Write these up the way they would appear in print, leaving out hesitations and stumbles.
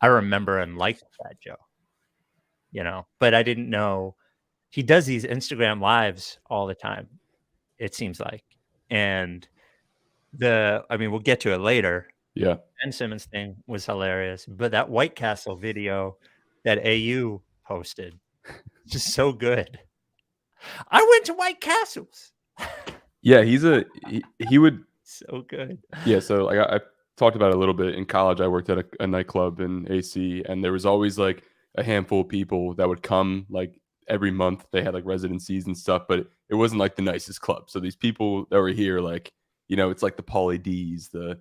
I remember and liked Fat Joe, but I didn't know he does these Instagram lives all the time, it seems like. And we'll get to it later. Yeah. Ben Simmons thing was hilarious, but that White Castle video that AU posted, just so good. I went to White Castles. Yeah, he would so good. Yeah, so like I talked about it a little bit in college. I worked at a nightclub in AC, and there was always like a handful of people that would come like every month. They had like residencies and stuff, but it wasn't like the nicest club. So these people that were here, like, it's like the Pauly D's, the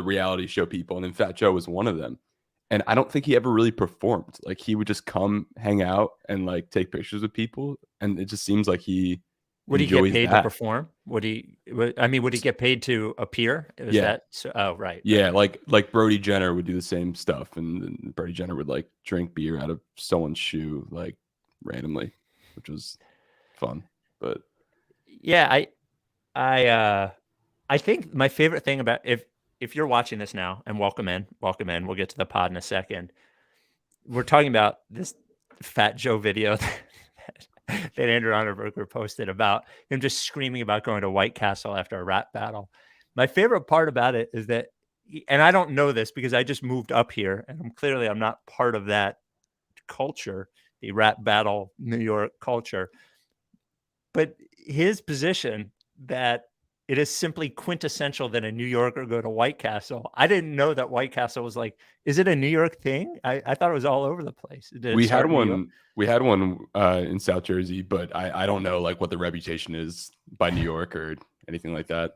reality show people, and then Fat Joe was one of them. And I don't think he ever really performed. Like, he would just come hang out and like take pictures with people, and it just seems like he would he get paid to perform? Would he get paid to appear? Oh, right. Yeah, right. like Brody Jenner would do the same stuff, and Brody Jenner would like drink beer out of someone's shoe like randomly, which was fun. But yeah, I think my favorite thing about if you're watching this now, and welcome in, we'll get to the pod in a second. We're talking about this Fat Joe video that Andrew Onderberger posted about him just screaming about going to White Castle after a rap battle. My favorite part about it is that, and I don't know this because I just moved up here, and I'm not part of that culture, the rap battle New York culture. But his position that it is simply quintessential that a New Yorker go to White Castle. I didn't know that White Castle was like, is it a New York thing? I thought it was all over the place. We had one in South Jersey, but I don't know like what the reputation is by New York or anything like that.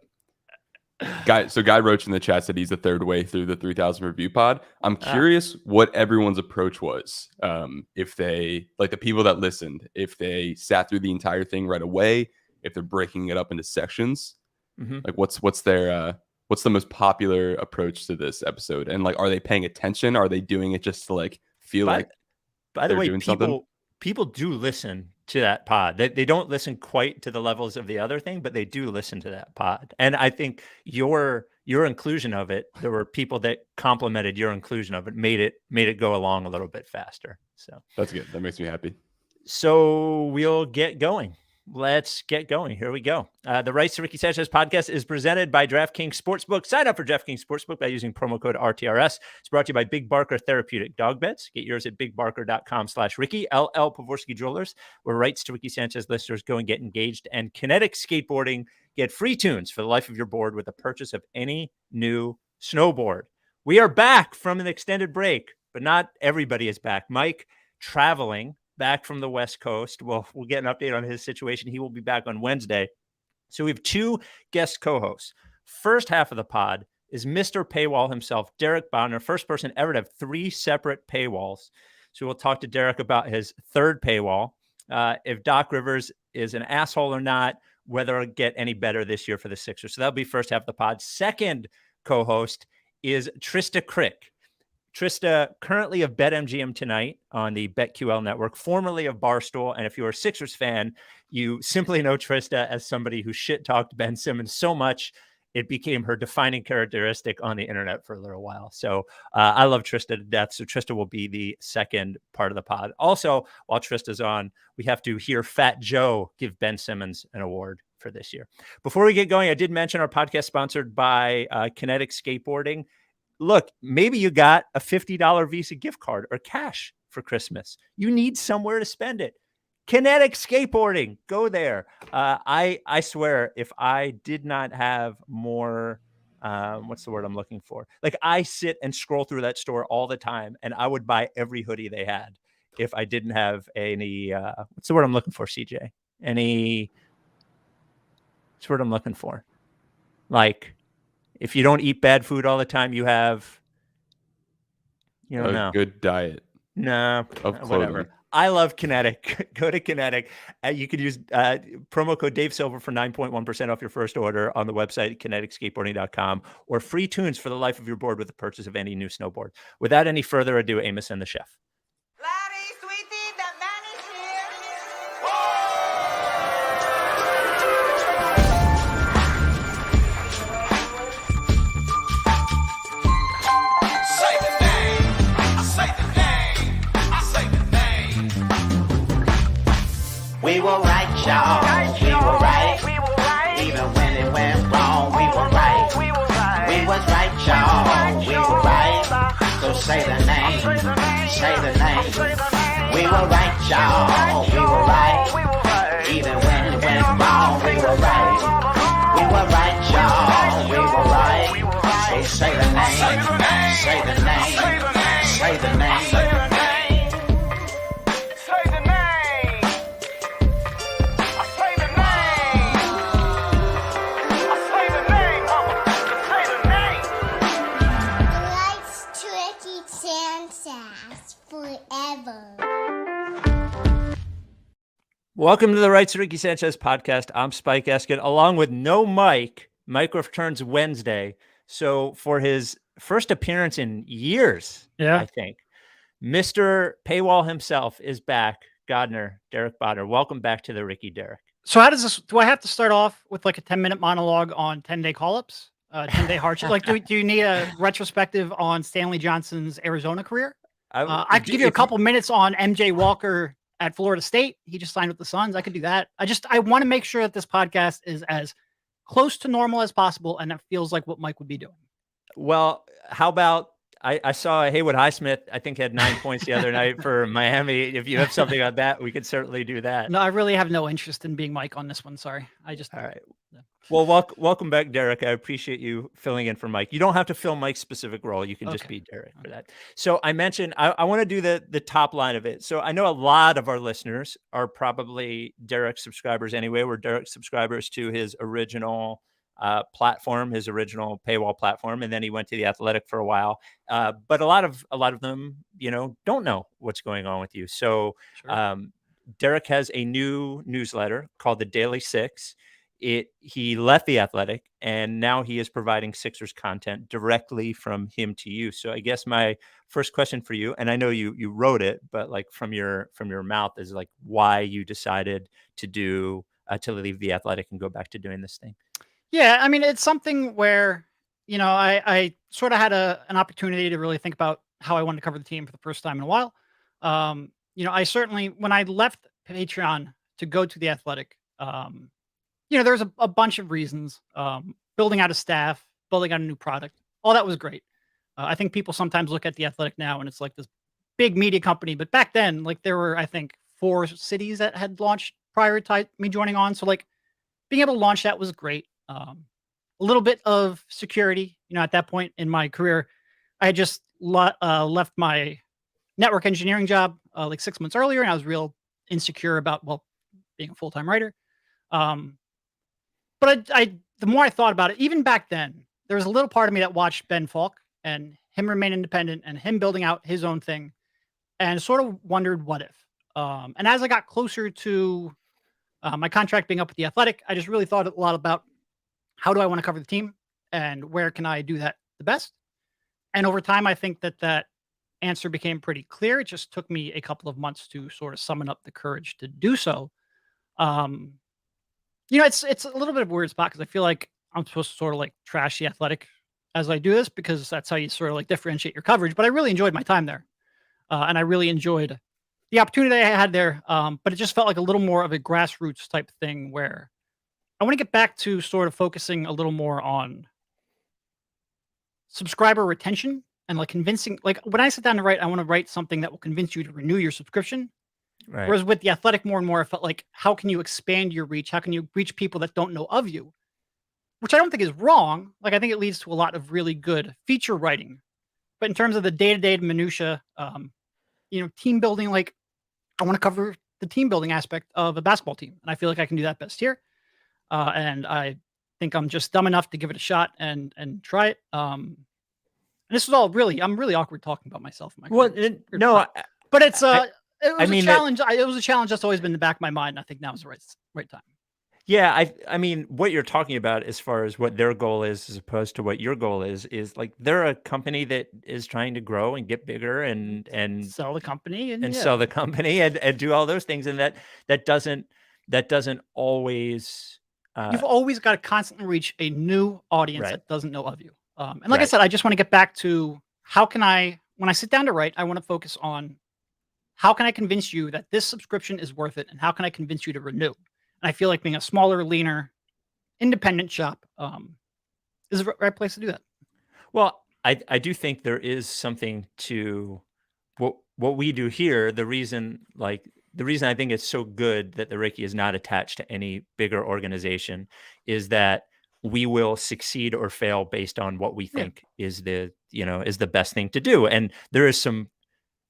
Guy Roach in the chat said he's the third way through the 3000 review pod. I'm curious what everyone's approach was. If they, like the people that listened, if they sat through the entire thing right away, if they're breaking it up into sections. Mm-hmm. Like what's the most popular approach to this episode? And like, are they paying attention? Are they doing it just to like feel like? By the way, people do listen to that pod. They don't listen quite to the levels of the other thing, but they do listen to that pod. And I think your inclusion of it, there were people that complimented your inclusion of it, made it go along a little bit faster. So that's good. That makes me happy. So we'll get going. Let's get going. Here we go. The Rights to Ricky Sanchez podcast is presented by DraftKings Sportsbook. Sign up for DraftKings Sportsbook by using promo code RTRS. It's brought to you by Big Barker Therapeutic Dog Beds. Get yours at bigbarker.com/Ricky. LL Pavorsky Jewelers, where Rights to Ricky Sanchez listeners go and get engaged. And Kinetic Skateboarding. Get free tunes for the life of your board with the purchase of any new snowboard. We are back from an extended break, but not everybody is back. Mike traveling back from the West Coast. We'll get an update on his situation. He will be back on Wednesday. So we have two guest co-hosts. First half of the pod is Mr. Paywall himself, Derek Bodner, first person ever to have 3 separate paywalls. So we'll talk to Derek about his third paywall, if Doc Rivers is an asshole or not, whether it'll get any better this year for the Sixers. So that'll be first half of the pod. Second co-host is Trista Crick. Trista, currently of BetMGM tonight on the BetQL network, formerly of Barstool. And if you're a Sixers fan, you simply know Trista as somebody who shit-talked Ben Simmons so much, it became her defining characteristic on the internet for a little while. So I love Trista to death. So Trista will be the second part of the pod. Also, while Trista's on, we have to hear Fat Joe give Ben Simmons an award for this year. Before we get going, I did mention our podcast sponsored by Kinetic Skateboarding. Look, maybe you got a $50 Visa gift card or cash for Christmas. You need somewhere to spend it. Kinetic Skateboarding, go there. I swear, if I did not have more, what's the word I'm looking for? Like, I sit and scroll through that store all the time, and I would buy every hoodie they had if I didn't have any, what's the word I'm looking for, CJ? What's the word I'm looking for? Like, if you don't eat bad food all the time, you have, a good diet. No, whatever. I love Kinetic. Go to Kinetic. You can use promo code Dave Silver for 9.1% off your first order on the website, kineticskateboarding.com, or free tunes for the life of your board with the purchase of any new snowboard. Without any further ado, Amos and the chef. Larry, sweetie, the man is here. Say the name. y'all. We were right. Even when it went wrong, we were right. We was right, y'all. We were right. So say the name. Say the name. We were right, y'all. We were right. Even when it went wrong, we were right. We were right, y'all. We were right. So say the name. Say the name. Say the name. Say the name. I say the name. I say the name. Say the name. Rights to Ricky Sanchez forever. Welcome to the Rights to Ricky Sanchez podcast. I'm Spike Eskin, along with no Mike. Mike returns Wednesday. So for his first appearance in years, I think, Mr. Paywall himself is back. Godner, Derek Bodner. Welcome back to the Ricky Derek. So how does this, do I have to start off with like a 10-minute monologue on 10-day call-ups, 10-day hardship? Like, do you need a retrospective on Stanley Johnson's Arizona career? I could give you a couple minutes on MJ Walker at Florida State. He just signed with the Suns. I could do that. I want to make sure that this podcast is as close to normal as possible, and it feels like what Mike would be doing. Well, how about I saw Haywood Highsmith, I think, had 9 points the other night for Miami. If you have something on that, we could certainly do that. No, I really have no interest in being Mike on this one. Sorry. All right. Well, welcome back, Derek. I appreciate you filling in for Mike. You don't have to fill Mike's specific role. You can just be Derek for that. So I mentioned I want to do the top line of it. So I know a lot of our listeners are probably Derek subscribers anyway. We're Derek subscribers to his original platform, his original paywall platform, and then he went to The Athletic for a while. But a lot of them, don't know what's going on with you. So Derek has a new newsletter called The Daily Six. He left The Athletic, and now he is providing Sixers content directly from him to you. So I guess my first question for you, and I know you wrote it, but like from your mouth, is like why you decided to leave The Athletic and go back to doing this thing. Yeah, I mean, it's something where, I sort of had an opportunity to really think about how I wanted to cover the team for the first time in a while. I certainly, when I left Patreon to go to The Athletic, there's a bunch of reasons. Building out a staff, building out a new product, all that was great. I think people sometimes look at The Athletic now and it's like this big media company, but back then, like there were, I think, 4 cities that had launched prior to me joining on. So like being able to launch that was great. A little bit of security, at that point in my career, I had just left my network engineering job like 6 months earlier, and I was real insecure about, being a full-time writer. But the more I thought about it, even back then, there was a little part of me that watched Ben Falk and him remain independent and him building out his own thing, and sort of wondered what if. And as I got closer to my contract being up with The Athletic, I just really thought a lot about how do I want to cover the team and where can I do that the best? And over time, I think that answer became pretty clear. It just took me a couple of months to sort of summon up the courage to do so. It's a little bit of a weird spot because I feel like I'm supposed to sort of like trash The Athletic as I do this because that's how you sort of like differentiate your coverage. But I really enjoyed my time there. And I really enjoyed the opportunity I had there. But it just felt like a little more of a grassroots type thing where I want to get back to sort of focusing a little more on subscriber retention and like convincing, like when I sit down to write, I want to write something that will convince you to renew your subscription. Right. Whereas with The Athletic more and more, I felt like, how can you expand your reach? How can you reach people that don't know of you? Which I don't think is wrong. Like, I think it leads to a lot of really good feature writing. But in terms of the day-to-day minutia, team building, like I want to cover the team building aspect of a basketball team. And I feel like I can do that best here. And I think I'm just dumb enough to give it a shot and try it. And this is all I'm really awkward talking about myself. But it's it was a challenge. It was a challenge that's always been in the back of my mind. I think now is the right time. Yeah, I mean, what you're talking about as far as what their goal is as opposed to what your goal is like they're a company that is trying to grow and get bigger and sell the company and sell the company and do all those things. And that doesn't always. You've always got to constantly reach a new audience that doesn't know of you. And like I said, I just want to get back to how can when I sit down to write, I want to focus on how can I convince you that this subscription is worth it? And how can I convince you to renew? And I feel like being a smaller, leaner, independent shop is the right place to do that. Well, I do think there is something to what we do here. The reason I think it's so good that the Ricky is not attached to any bigger organization is that we will succeed or fail based on what we think is the best thing to do. And there is some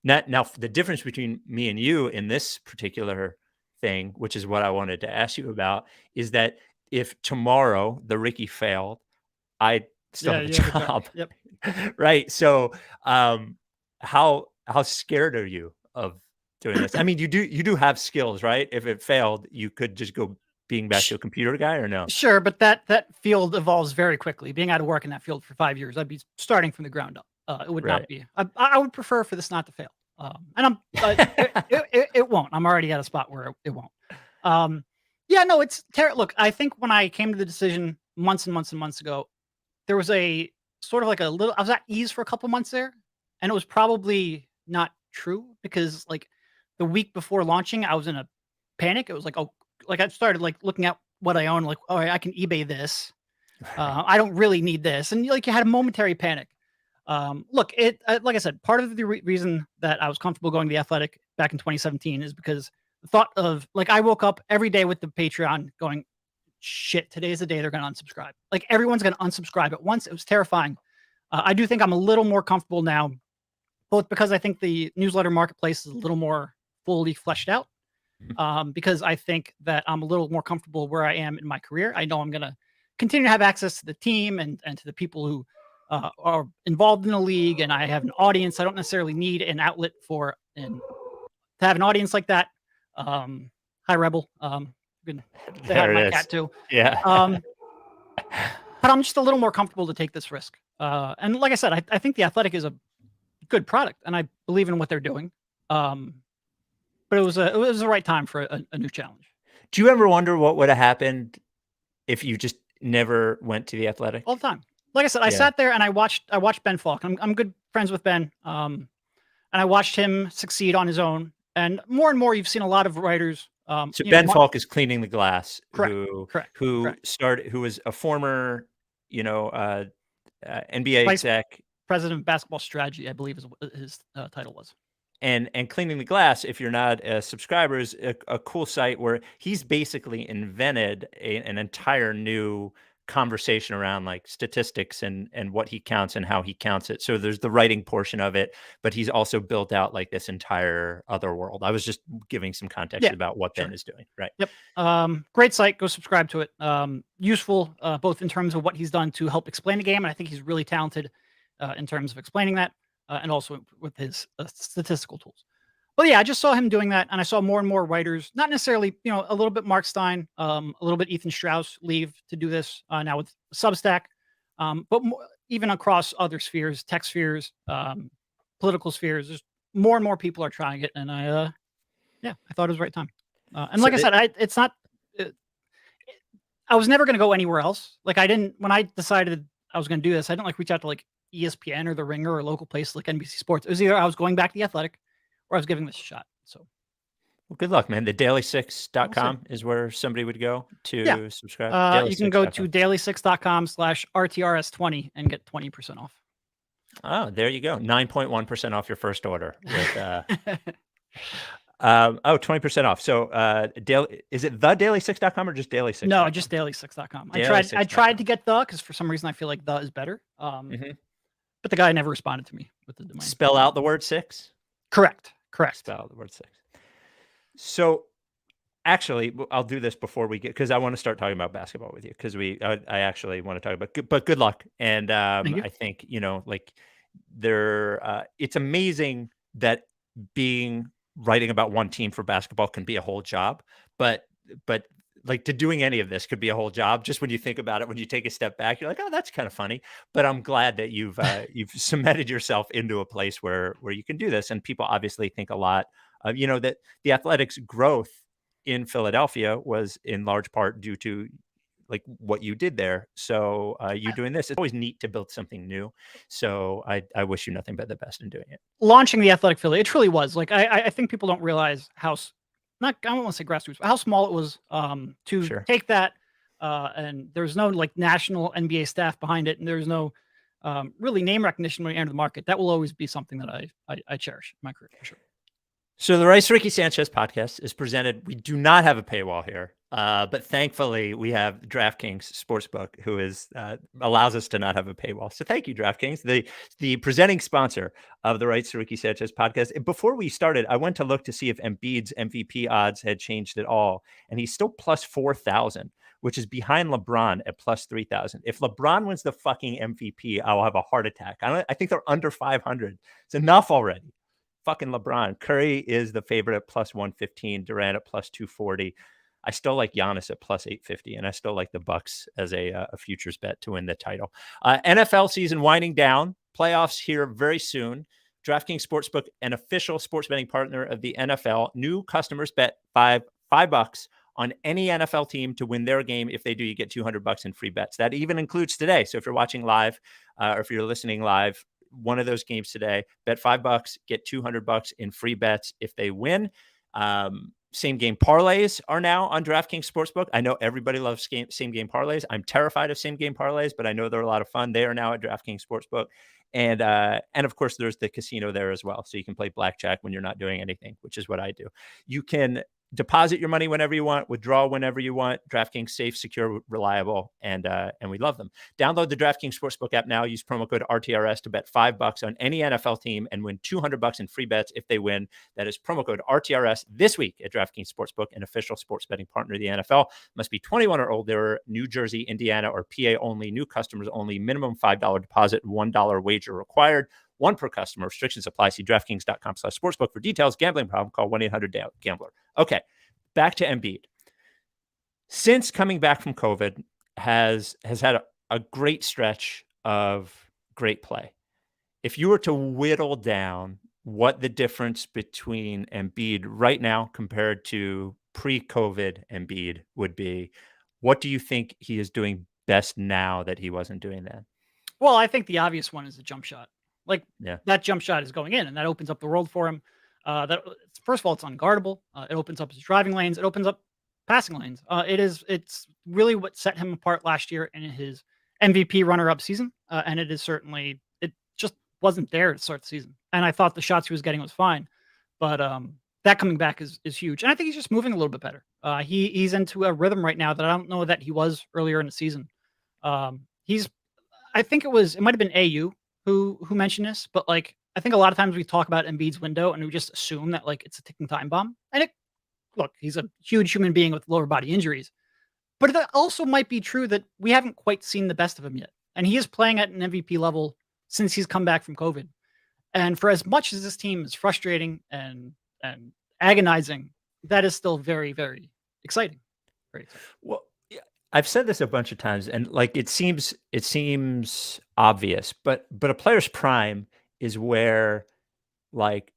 now the difference between me and you in this particular thing, which is what I wanted to ask you about, is that if tomorrow the Ricky failed, I still have a job. Yep. Right. So how scared are you of doing this? I mean, you do have skills, right? If it failed, you could just go being back to a computer guy, or no? Sure, but that field evolves very quickly. Being out of work in that field for 5 years, I'd be starting from the ground up. It would not be. I would prefer for this not to fail. And it won't. I'm already at a spot where it won't. Yeah, no, it's terrible. Look, I think when I came to the decision months and months and months ago, there was a sort of like I was at ease for a couple months there, and it was probably not true because like the week before launching, I was in a panic. It was like, I started like looking at what I own, like, all right, I can eBay this. I don't really need this. And like you had a momentary panic. Look, like I said, part of the reason that I was comfortable going to the Athletic back in 2017 is because the thought of like, I woke up every day with the Patreon going, shit, today's the day they're going to unsubscribe. Like everyone's going to unsubscribe at once. It was terrifying. I do think I'm a little more comfortable now, both because I think the newsletter marketplace is a little more fully fleshed out. Because I think that I'm a little more comfortable where I am in my career. I know I'm going to continue to have access to the team and to the people who are involved in the league, and I have an audience. I don't necessarily need an outlet to have an audience like that. Hi, Rebel. Good to have my cat too. Yeah. But I'm just a little more comfortable to take this risk. And like I said, I think the Athletic is a good product, and I believe in what they're doing. But it was the right time for a new challenge. Do you ever wonder what would have happened if you just never went to the Athletic? All the time. Like I said, I sat there and I watched Ben Falk. I'm good friends with Ben. And I watched him succeed on his own. And more, you've seen a lot of writers. So Ben Falk is Cleaning the Glass, correct. who was a former, NBA exec, president of basketball strategy, I believe is what his title was. And Cleaning the Glass, if you're not a subscriber, is a cool site where he's basically invented an entire new conversation around like statistics and what he counts and how he counts it. So there's the writing portion of it, but he's also built out like this entire other world. I was just giving some context about what Ben is doing. Right. Yep. Great site. Go subscribe to it. Useful both in terms of what he's done to help explain the game. And I think he's really talented in terms of explaining that. And also with his statistical tools. But yeah, I just saw him doing that. And I saw more and more writers, not necessarily, a little bit Mark Stein, a little bit Ethan Strauss leave to do this now with Substack, but even across other spheres, tech spheres, political spheres, there's more and more people are trying it. And I thought it was the right time. And so like I said, I was never going to go anywhere else. Like when I decided I was going to do this, I didn't like reach out to like ESPN or The Ringer or local places like NBC Sports. It was either I was going back to the Athletic or I was giving this a shot. So, well, good luck, man. The daily6.com is where somebody would go to subscribe. You can go to daily6.com/RTRS20 and get 20% off. Oh, there you go. 9.1% off your first order. With, 20% off. So is it thedaily6.com or just daily6? No, just daily6.com. I tried to get the because for some reason I feel like the is better. But the guy never responded to me with the domain. Spell out the word 6? Correct. Spell out the word 6. So actually, I'll do this before we get, because I want to start talking about basketball with you, because I actually want to talk about, but good luck. And I think, it's amazing that writing about one team for basketball can be a whole job, but like to doing any of this could be a whole job. Just when you think about it, when you take a step back, you're like, oh, that's kind of funny. But I'm glad that you've cemented yourself into a place where you can do this. And people obviously think a lot of, that the Athletics' growth in Philadelphia was in large part due to like what you did there. So you doing this, it's always neat to build something new. So I wish you nothing but the best in doing it. Launching the Athletic Philly, it truly was like, I think people don't realize how I don't want to say grassroots, but how small it was to Sure. take that. And there's no like national NBA staff behind it, and there's no really name recognition when you enter the market. That will always be something that I cherish in my career for sure. So the Rights to Ricky Sanchez podcast is presented. We do not have a paywall here, but thankfully we have DraftKings Sportsbook, who is allows us to not have a paywall. So thank you, DraftKings, the presenting sponsor of the Rights to Ricky Sanchez podcast. Before we started, I went to look to see if Embiid's MVP odds had changed at all, and he's still plus 4,000, which is behind LeBron at plus 3,000. If LeBron wins the fucking MVP, I will have a heart attack. I think they're under 500. It's enough already. Fucking LeBron. Curry is the favorite at plus 115. Durant at plus 240. I still like Giannis at plus 850, and I still like the Bucks as a futures bet to win the title. NFL season winding down. Playoffs here very soon. DraftKings Sportsbook, an official sports betting partner of the NFL. New customers bet $5 on any NFL team to win their game. If they do, you get $200 in free bets. That even includes today. So if you're watching live or if you're listening live, one of those games today, bet $5, get $200 in free bets if they win. Same game parlays are now on DraftKings Sportsbook. I know everybody loves same game parlays. I'm terrified of same game parlays, but I know they're a lot of fun. They are now at DraftKings Sportsbook. And of course, there's the casino there as well. So you can play blackjack when you're not doing anything, which is what I do. You can deposit your money whenever you want, withdraw whenever you want. DraftKings, safe, secure, reliable, and we love them. Download the DraftKings Sportsbook app now. Use promo code RTRS to bet $5 on any NFL team and win $200 in free bets if they win. That is promo code RTRS this week at DraftKings Sportsbook, an official sports betting partner of the NFL. Must be 21 or older, New Jersey, Indiana, or PA only. New customers only. Minimum $5 deposit, $1 wager required. One per customer. Restrictions apply. See DraftKings.com/sportsbook for details. Gambling problem? Call 1-800-GAMBLER. Okay, back to Embiid. Since coming back from COVID, has had a great stretch of great play. If you were to whittle down what the difference between Embiid right now compared to pre-COVID Embiid would be, what do you think he is doing best now that he wasn't doing then? Well, I think the obvious one is the jump shot. Like Yeah. that jump shot is going in, and that opens up the world for him. That first of all, it's unguardable. It opens up his driving lanes. It opens up passing lanes. It's really what set him apart last year in his MVP runner-up season, and it just wasn't there to start the season. And I thought the shots he was getting was fine, but that coming back is huge. And I think he's just moving a little bit better. He's into a rhythm right now that I don't know that he was earlier in the season. I think it might have been AU who mentioned this, but like I think a lot of times we talk about Embiid's window and we just assume that like it's a ticking time bomb. And look, he's a huge human being with lower body injuries, but it also might be true that we haven't quite seen the best of him yet. And he is playing at an MVP level since he's come back from COVID. And for as much as this team is frustrating and agonizing, that is still very, very exciting. Very exciting. Well, I've said this a bunch of times, and like it seems obvious, but a player's prime is where, like,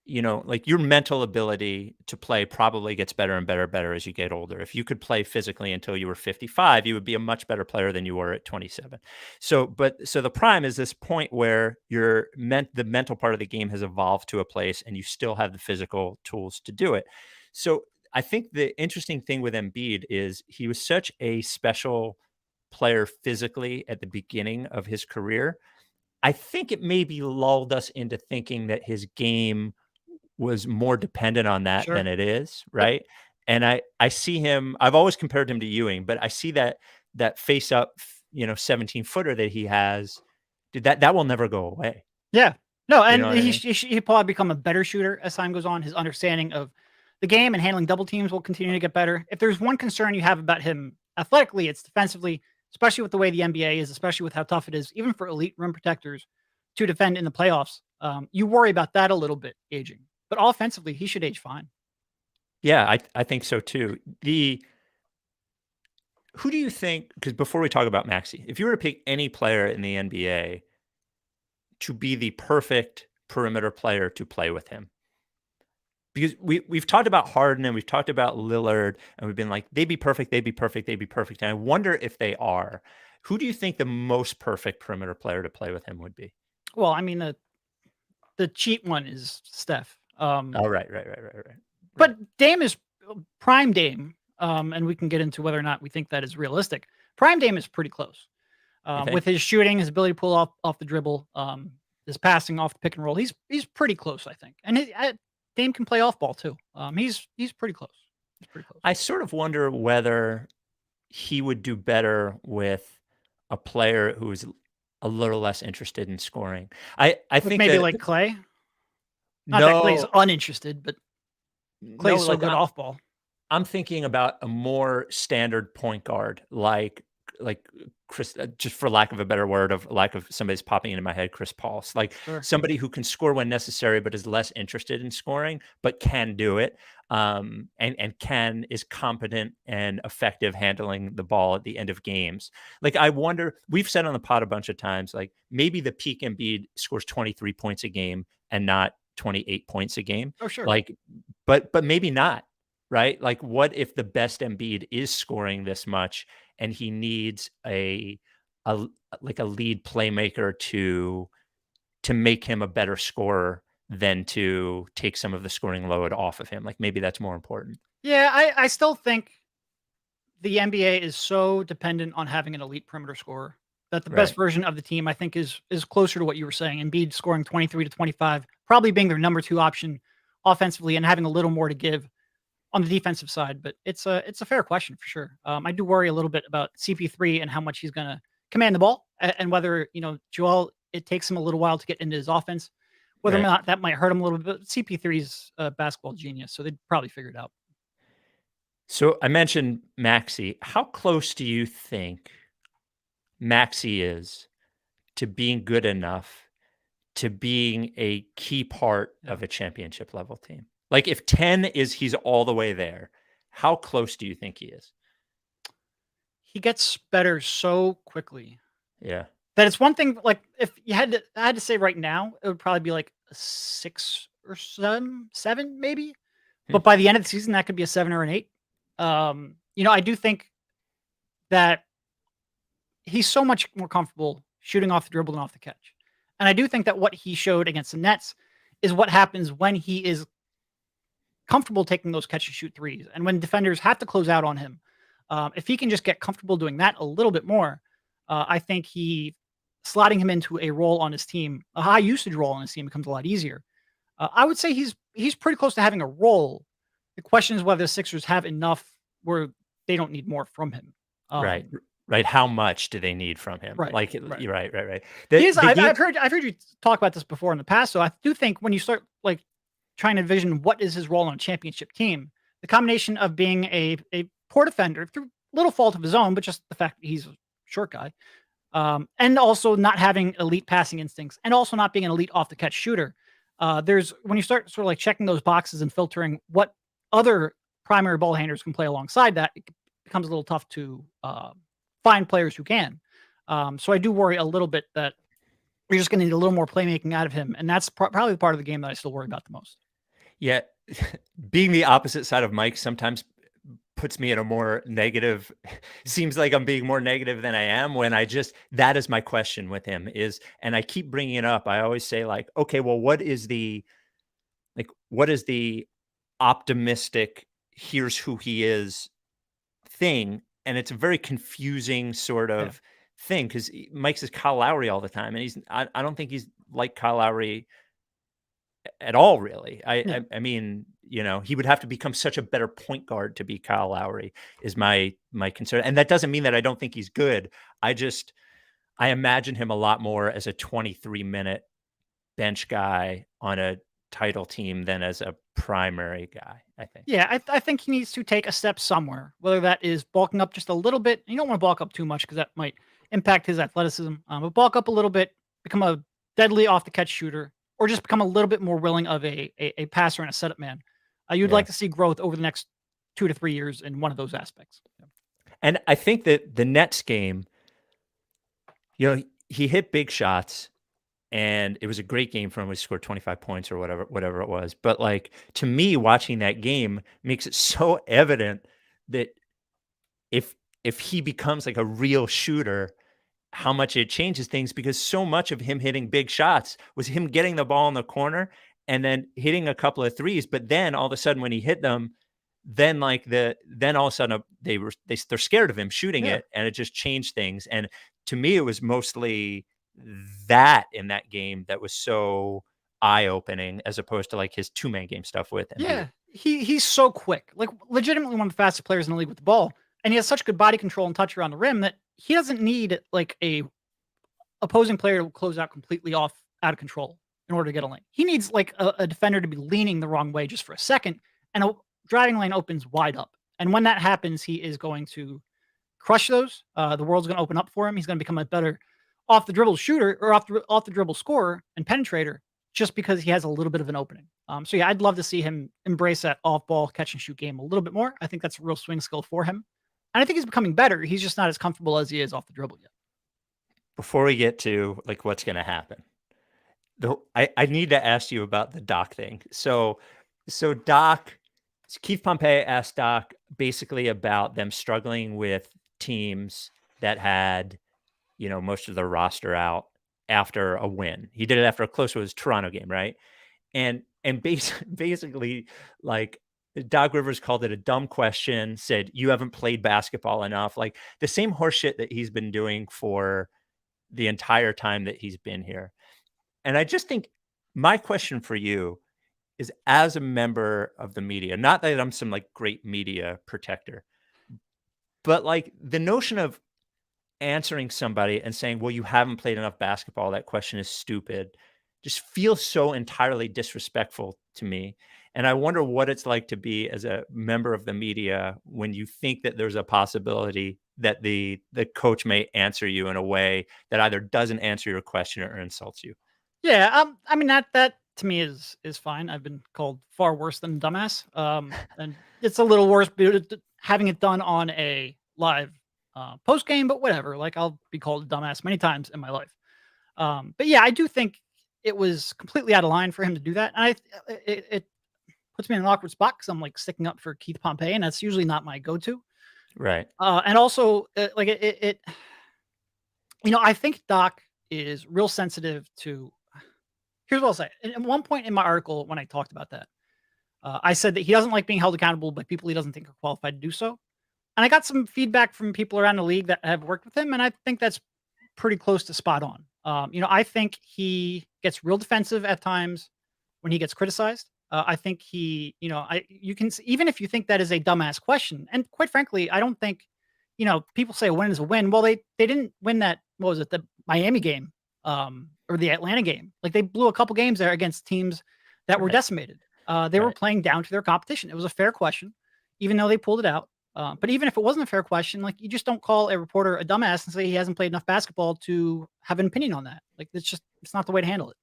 you know, like your mental ability to play probably gets better and better as you get older. If you could play physically until you were 55, you would be a much better player than you were at 27. So the prime is this point where the mental part of the game has evolved to a place, and you still have the physical tools to do it. So I think the interesting thing with Embiid is he was such a special player physically at the beginning of his career. I think it maybe lulled us into thinking that his game was more dependent on that Sure. than it is, right? And I see him, I've always compared him to Ewing, but I see that face up, 17-footer that he has, that will never go away. Yeah. No, and know what I mean? he'll probably become a better shooter as time goes on. His understanding of the game and handling double teams will continue to get better. If there's one concern you have about him athletically, it's defensively, especially with the way the NBA is, especially with how tough it is, even for elite rim protectors to defend in the playoffs. You worry about that a little bit aging, but offensively, he should age fine. Yeah, I think so too. Who do you think, because before we talk about Maxey, if you were to pick any player in the NBA to be the perfect perimeter player to play with him, because we've talked about Harden and we've talked about Lillard, and we've been like, they'd be perfect. And I wonder if they are. Who do you think the most perfect perimeter player to play with him would be? Well, I mean, the cheat one is Steph. Oh, right. But Dame is prime Dame, and we can get into whether or not we think that is realistic. Prime Dame is pretty close with his shooting, his ability to pull off the dribble, his passing off the pick and roll. He's pretty close, I think. And Dame can play off ball too. He's pretty close. He's pretty close. I sort of wonder whether he would do better with a player who is a little less interested in scoring. I think maybe that, like Clay. Not that Clay's no, uninterested, but Clay's so like good off ball. I'm thinking about a more standard point guard, like Chris, just for lack of a better word, of lack of somebody's popping into my head, Chris Paul, like Sure. somebody who can score when necessary, but is less interested in scoring, but can do it, and is competent and effective handling the ball at the end of games. Like, I wonder, we've said on the pod a bunch of times, like maybe the peak Embiid scores 23 points a game and not 28 points a game. Oh, sure. Like, but maybe not. Right? Like, what if the best Embiid is scoring this much and he needs a lead playmaker to make him a better scorer than to take some of the scoring load off of him? Like, maybe that's more important. Yeah, I still think the NBA is so dependent on having an elite perimeter scorer that the best version of the team, I think, is closer to what you were saying. Embiid scoring 23 to 25, probably being their number 2 option offensively and having a little more to give on the defensive side. But it's a fair question for sure. I do worry a little bit about CP3 and how much he's going to command the ball, and whether, Joel, it takes him a little while to get into his offense, whether or not that might hurt him a little bit. CP3's a basketball genius, so they'd probably figure it out. So I mentioned Maxey. How close do you think Maxey is to being good enough to being a key part of a championship level team? Like, if 10 is he's all the way there, how close do you think he is? He gets better so quickly. Yeah. That it's one thing, like, if you had to say right now, it would probably be like a 6 or 7 maybe. But by the end of the season, that could be a 7 or an 8. I do think that he's so much more comfortable shooting off the dribble than off the catch. And I do think that what he showed against the Nets is what happens when he is comfortable taking those catch and shoot threes. And when defenders have to close out on him, if he can just get comfortable doing that a little bit more, I think slotting him into a role on his team, a high usage role on his team, becomes a lot easier. I would say he's pretty close to having a role. The question is whether the Sixers have enough where they don't need more from him. Right. How much do they need from him? Right. Right. I've heard you talk about this before in the past. So I do think when you start like trying to envision what is his role on a championship team, the combination of being a poor defender through little fault of his own, but just the fact that he's a short guy, and also not having elite passing instincts, and also not being an elite off the catch shooter. When you start sort of like checking those boxes and filtering what other primary ball handlers can play alongside that, it becomes a little tough to find players who can. So I do worry a little bit that you're just going to need a little more playmaking out of him. And that's probably the part of the game that I still worry about the most. Yeah. Being the opposite side of Mike sometimes puts me in a more negative, seems like I'm being more negative than I am, when that is my question with him is, and I keep bringing it up. I always say, like, okay, well, what is the optimistic, here's who he is thing? And it's a very confusing sort of thing, because Mike says Kyle Lowry all the time, and I don't think he's like Kyle Lowry at all, really. I mean, he would have to become such a better point guard to be Kyle Lowry, is my concern. And that doesn't mean that I don't think he's good. I imagine him a lot more as a 23-minute bench guy on a title team than as a primary guy, I think. Yeah, I think he needs to take a step somewhere, whether that is bulking up just a little bit. You don't want to bulk up too much because that might impact his athleticism. But bulk up a little bit, become a deadly off the catch shooter, or just become a little bit more willing of a passer and a setup man. You'd like to see growth over the next 2 to 3 years in one of those aspects. And I think that the Nets game, he hit big shots, and it was a great game for him. He scored 25 points or whatever it was. But like, to me, watching that game makes it so evident that if he becomes like a real shooter, how much it changes things, because so much of him hitting big shots was him getting the ball in the corner and then hitting a couple of threes. But then all of a sudden when he hit them, then then all of a sudden they're scared of him shooting it, and it just changed things. And to me, it was mostly that in that game that was so eye-opening, as opposed to like his 2-man game stuff with Embiid. Yeah, he's so quick, like legitimately one of the fastest players in the league with the ball, and he has such good body control and touch around the rim that he doesn't need like a opposing player to close out completely out of control in order to get a lane. He needs like a defender to be leaning the wrong way just for a second, and a driving lane opens wide up. And when that happens, he is going to crush those. The world's going to open up for him. He's going to become a better off the dribble shooter or off the dribble scorer and penetrator, just because he has a little bit of an opening. So yeah, I'd love to see him embrace that off ball catch and shoot game a little bit more. I think that's a real swing skill for him. And I think he's becoming better. He's just not as comfortable as he is off the dribble yet. Before we get to like what's going to happen, I need to ask you about the Doc thing. So Doc, Keith Pompey asked Doc basically about them struggling with teams that had, most of their roster out after a win. He did it after a close with his Toronto game, right? And basically, like, Doc Rivers called it a dumb question, said, you haven't played basketball enough. Like the same horseshit that he's been doing for the entire time that he's been here. And I just think my question for you is, as a member of the media, not that I'm some like great media protector, but like the notion of answering somebody and saying, well, you haven't played enough basketball, that question is stupid, just feels so entirely disrespectful to me. And I wonder what it's like to be as a member of the media when you think that there's a possibility that the coach may answer you in a way that either doesn't answer your question or insults you. Yeah, I mean that to me is fine. I've been called far worse than dumbass, and it's a little worse having it done on a live post game, but whatever. Like I'll be called a dumbass many times in my life. But yeah, I do think it was completely out of line for him to do that, and it puts me in an awkward spot because I'm like sticking up for Keith Pompey, and that's usually not my go-to. Right. And also, like I think Doc is real sensitive to. Here's what I'll say. At one point in my article, when I talked about that, I said that he doesn't like being held accountable by people he doesn't think are qualified to do so. And I got some feedback from people around the league that have worked with him, and I think that's pretty close to spot on. I think he gets real defensive at times when he gets criticized. I think you can, even if you think that is a dumbass question, and quite frankly, I don't think, people say a win is a win. Well, they didn't win that. What was it? The Miami game, or the Atlanta game. Like they blew a couple games there against teams that were decimated. They were playing down to their competition. It was a fair question, even though they pulled it out. But even if it wasn't a fair question, like you just don't call a reporter a dumbass and say he hasn't played enough basketball to have an opinion on that. Like it's not the way to handle it.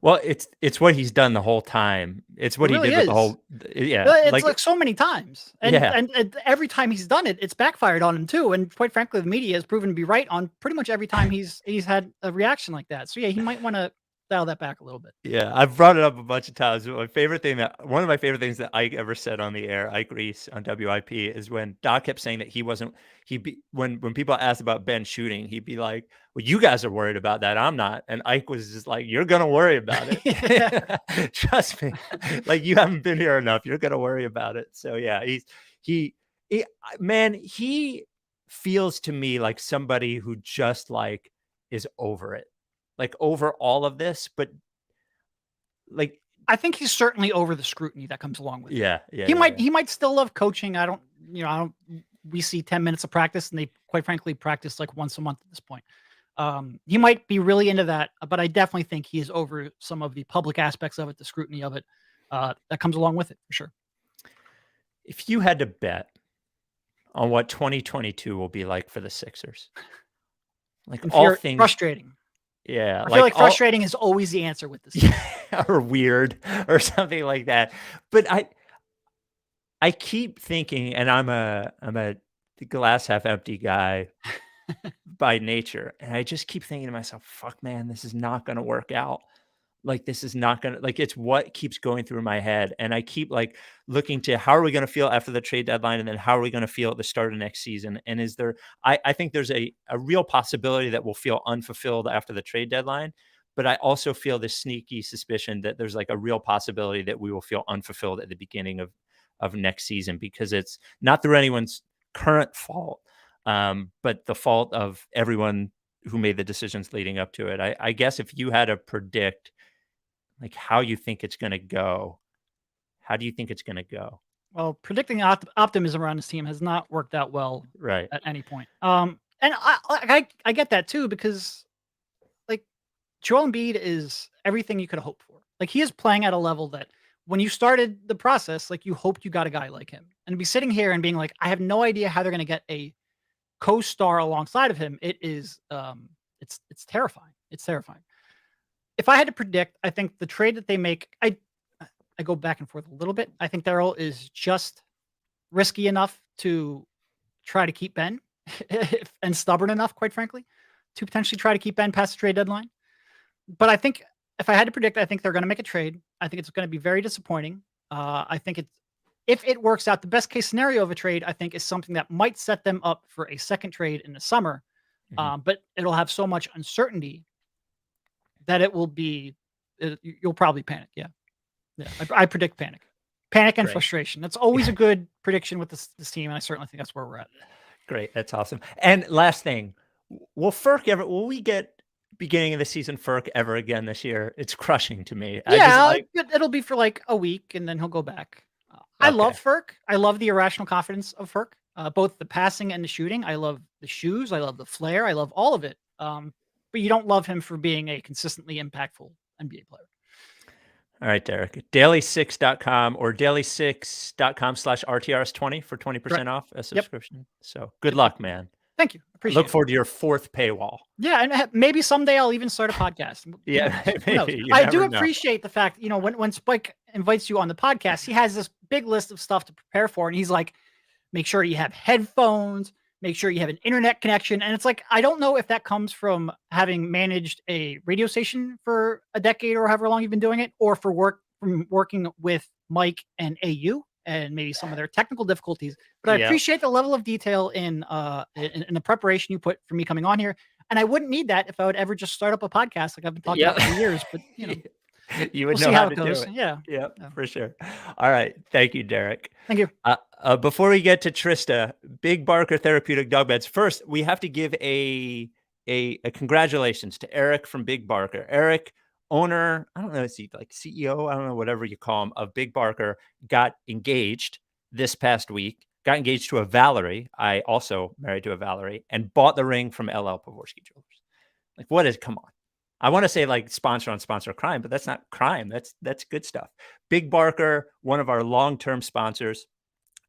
Well, it's what he's done the whole time. It's what he did with the whole, It's like so many times, and every time he's done it, it's backfired on him too. And quite frankly, the media has proven to be right on pretty much every time he's had a reaction like that. So yeah, he might want to dial that back a little bit. Yeah, I've brought it up a bunch of times. One of my favorite things that Ike ever said on the air, Ike Reese on WIP, is when Doc kept saying that when people asked about Ben shooting, he'd be like, well, you guys are worried about that. I'm not. And Ike was just like, you're going to worry about it. Trust me. Like you haven't been here enough. You're going to worry about it. So yeah, he feels to me like somebody who just like is over it. Like over all of this, but like I think he's certainly over the scrutiny that comes along with it. Yeah. He might still love coaching. We see 10 minutes of practice, and they quite frankly practice like once a month at this point. He might be really into that, but I definitely think he is over some of the public aspects of it, the scrutiny of it that comes along with it for sure. If you had to bet on what 2022 will be like for the Sixers, like all things frustrating. Yeah, I feel like frustrating is always the answer with this. Or weird or something like that. But I keep thinking, and I'm a glass half empty guy by nature, and I just keep thinking to myself, fuck man, this is not going to work out. Like this is not going to, like, it's what keeps going through my head. And I keep like looking to how are we going to feel after the trade deadline? And then how are we going to feel at the start of next season? And I think there's a real possibility that we'll feel unfulfilled after the trade deadline. but I also feel this sneaky suspicion that there's like a real possibility that we will feel unfulfilled at the beginning of next season, because it's not through anyone's current fault, but the fault of everyone who made the decisions leading up to it. I guess if you had to predict like how you think it's going to go, how do you think it's going to go? Well, predicting optimism around this team has not worked out well Right. at any point. And I get that too, because like Joel Embiid is everything you could hope for. Like he is playing at a level that when you started the process, like you hoped you got a guy like him, and to be sitting here and being like, I have no idea how they're going to get a co-star alongside of him. It is, it's terrifying. It's terrifying. If I had to predict, I think the trade that they make, I go back and forth a little bit. I think Daryl is just risky enough to try to keep Ben and stubborn enough, quite frankly, to potentially try to keep Ben past the trade deadline. But I think if I had to predict, I think they're going to make a trade. I think it's going to be very disappointing. I think if it works out, the best case scenario of a trade, I think, is something that might set them up for a second trade in the summer. But it'll have so much uncertainty that you'll probably panic. Yeah. I predict panic and Great. Frustration. That's always a good prediction with this team. And I certainly think that's where we're at. Great. That's awesome. And last thing, will we get beginning of the season Ferk ever again this year? It's crushing to me. It'll be for like a week and then he'll go back. I love Ferk. I love the irrational confidence of Ferk, both the passing and the shooting. I love the shoes. I love the flair. I love all of it. But you don't love him for being a consistently impactful NBA player. All right, Derek. Daily6.com or daily6.com/RTRS20 for 20% off a subscription. So good luck, man. Thank you. Appreciate Look it. forward to your fourth paywall. Yeah, and maybe someday I'll even start a podcast. Yeah, maybe. I do appreciate the fact, when Spike invites you on the podcast, he has this big list of stuff to prepare for, and he's like, make sure you have headphones, make sure you have an internet connection. And it's like, I don't know if that comes from having managed a radio station for a decade or however long you've been doing it, or from working with Mike and AU and maybe some of their technical difficulties. But I appreciate the level of detail in the preparation you put for me coming on here. And I wouldn't need that if I would ever just start up a podcast like I've been talking about for years. But you would we'll know how to goes. do it. Yeah, for sure. All right. Thank you, Derek. Thank you. Before we get to Trista, Big Barker Therapeutic Dog Beds. First, we have to give a congratulations to Eric from Big Barker. Eric, owner, I don't know, is he like CEO? I don't know, whatever you call him, of Big Barker, got engaged this past week, got engaged to a Valerie. I also married to a Valerie, and bought the ring from LL Pavorsky Jewelers. Like, come on. I want to say like sponsor on sponsor crime, but that's not crime. That's good stuff. Big Barker, one of our long-term sponsors.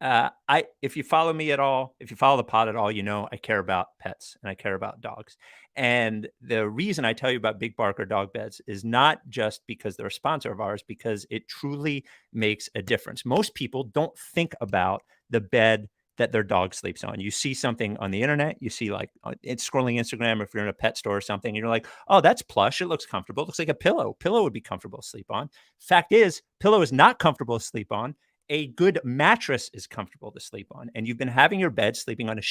If you follow me at all, if you follow the pod at all, I care about pets and I care about dogs. And the reason I tell you about Big Barker dog beds is not just because they're a sponsor of ours, because it truly makes a difference. Most people don't think about the bed that their dog sleeps on. You see something on the internet, you see like it's scrolling Instagram, if you're in a pet store or something, and you're like, oh, that's plush. It looks comfortable. It looks like a pillow. Pillow would be comfortable to sleep on. Fact is, pillow is not comfortable to sleep on. A good mattress is comfortable to sleep on. And you've been having your bed sleeping on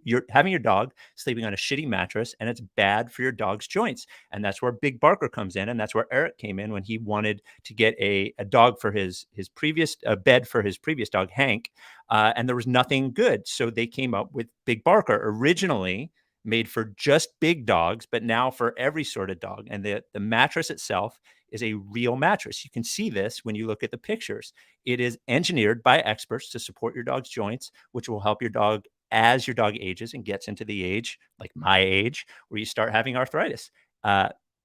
you're having your dog sleeping on a shitty mattress, and it's bad for your dog's joints. And that's where Big Barker comes in. And that's where Eric came in when he wanted to get a dog for his previous bed for his previous dog, Hank. And there was nothing good. So they came up with Big Barker, originally made for just big dogs, but now for every sort of dog. And the mattress itself is a real mattress. You can see this when you look at the pictures. It is engineered by experts to support your dog's joints, which will help your dog as your dog ages and gets into the age, like my age, where you start having arthritis.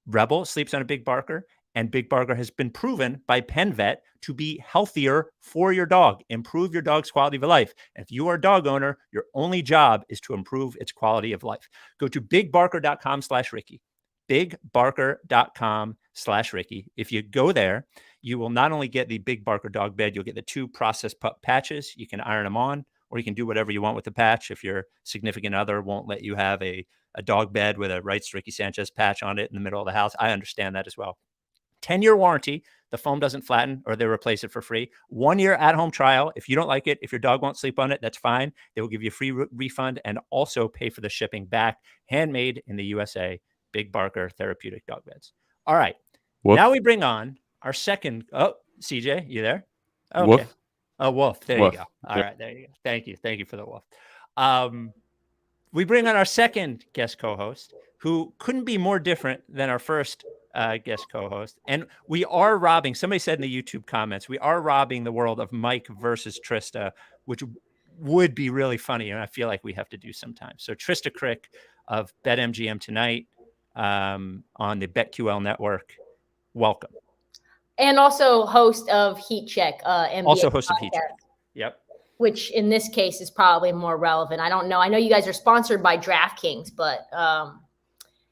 Rebel sleeps on a Big Barker, and Big Barker has been proven by PennVet to be healthier for your dog, improve your dog's quality of life. And if you are a dog owner, your only job is to improve its quality of life. Go to bigbarker.com/Ricky. bigbarker.com/Ricky. If you go there, you will not only get the Big Barker dog bed, you'll get the 2 processed pup patches. You can iron them on, or you can do whatever you want with the patch. If your significant other won't let you have a dog bed with a Rights to Ricky Sanchez patch on it in the middle of the house, I understand that as well. 10-year warranty. The foam doesn't flatten, or they replace it for free. 1-year at-home trial. If you don't like it, if your dog won't sleep on it, that's fine. They will give you a free refund and also pay for the shipping back. Handmade in the USA. Big Barker Therapeutic Dog Beds. All right. Woof. Now we bring on our second. Oh, CJ, you there? Okay. Woof. Oh, Wolf. There Woof. you go. All Yep. right. There you go. Thank you. Thank you for the wolf. We bring on our second guest co-host, who couldn't be more different than our first guest co-host. And we are robbing, somebody said in the YouTube comments, we are robbing the world of Mike versus Trista, which would be really funny. And I feel like we have to do sometime. So Trista Crick of BetMGM Tonight on the BetQL network. Welcome. And also host of Heat Check. NBA Also host of podcast, Heat Check. Yep. Which in this case is probably more relevant. I don't know. I know you guys are sponsored by DraftKings, but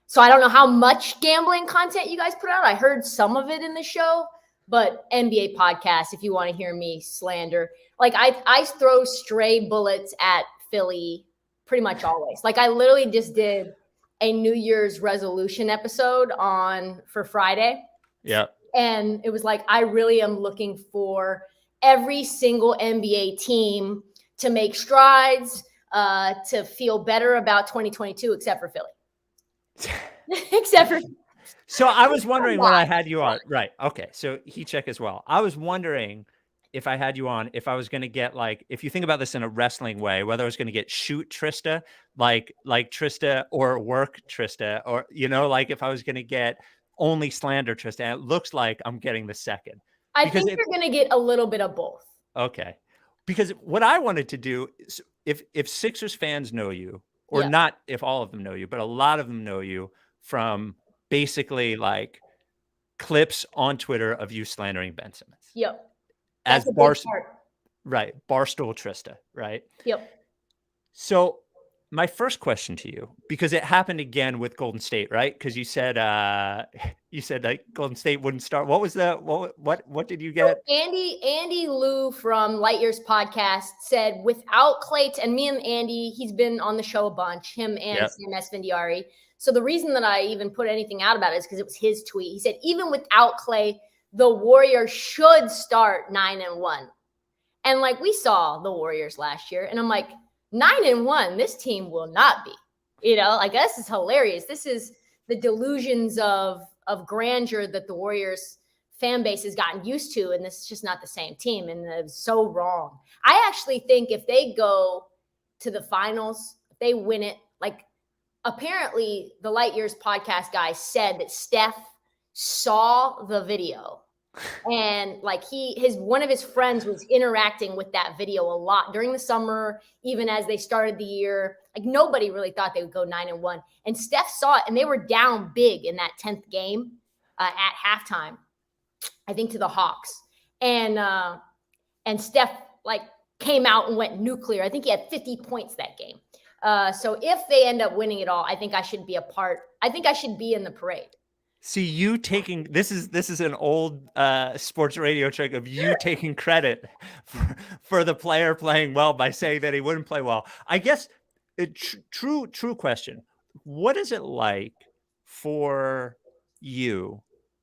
so I don't know how much gambling content you guys put out. I heard some of it in the show, but NBA podcast, if you want to hear me slander, like I throw stray bullets at Philly pretty much always. Like I literally just did a New Year's resolution episode for Friday. Yeah. And it was like, I really am looking for every single NBA team to make strides, to feel better about 2022, except for Philly. Except for. So I was wondering when I had you on. Right. Okay. So Heat Check as well. I was wondering if I had you on, if I was going to get like, if you think about this in a wrestling way, whether I was going to get shoot Trista, like Trista, or work Trista, or, like if I was going to get only slander Trista. And it looks like I'm getting the second. I think you're going to get a little bit of both. Okay. Because what I wanted to do is if Sixers fans know you, or not if all of them know you, but a lot of them know you from basically like clips on Twitter of you slandering Ben Simmons. Yep. As Barstool Trista, right? Yep. So my first question to you, because it happened again with Golden State, right? Because you said like Golden State wouldn't start. What was what did you get? So Andy Liu from Light Years podcast said without Clay, and me and Andy, he's been on the show a bunch, him and Sam Esfandiari. So the reason that I even put anything out about it is because it was his tweet. He said, even without Clay, the Warriors should start 9-1. And like we saw the Warriors last year, and I'm like, 9-1, this team will not be. Like this is hilarious. This is the delusions of grandeur that the Warriors fan base has gotten used to, and this is just not the same team, and it's so wrong. I actually think if they go to the finals, if they win it, like apparently the Light Years podcast guy said that Steph saw the video. And like one of his friends was interacting with that video a lot during the summer, even as they started the year. Like nobody really thought they would go 9-1. And Steph saw it, and they were down big in that 10th game at halftime, I think to the Hawks. And Steph like came out and went nuclear. I think he had 50 points that game. So if they end up winning it all, I think I should be I think I should be in the parade. See, you taking this is an old sports radio trick of you taking credit for the player playing well by saying that he wouldn't play well. I guess true question. What is it like for you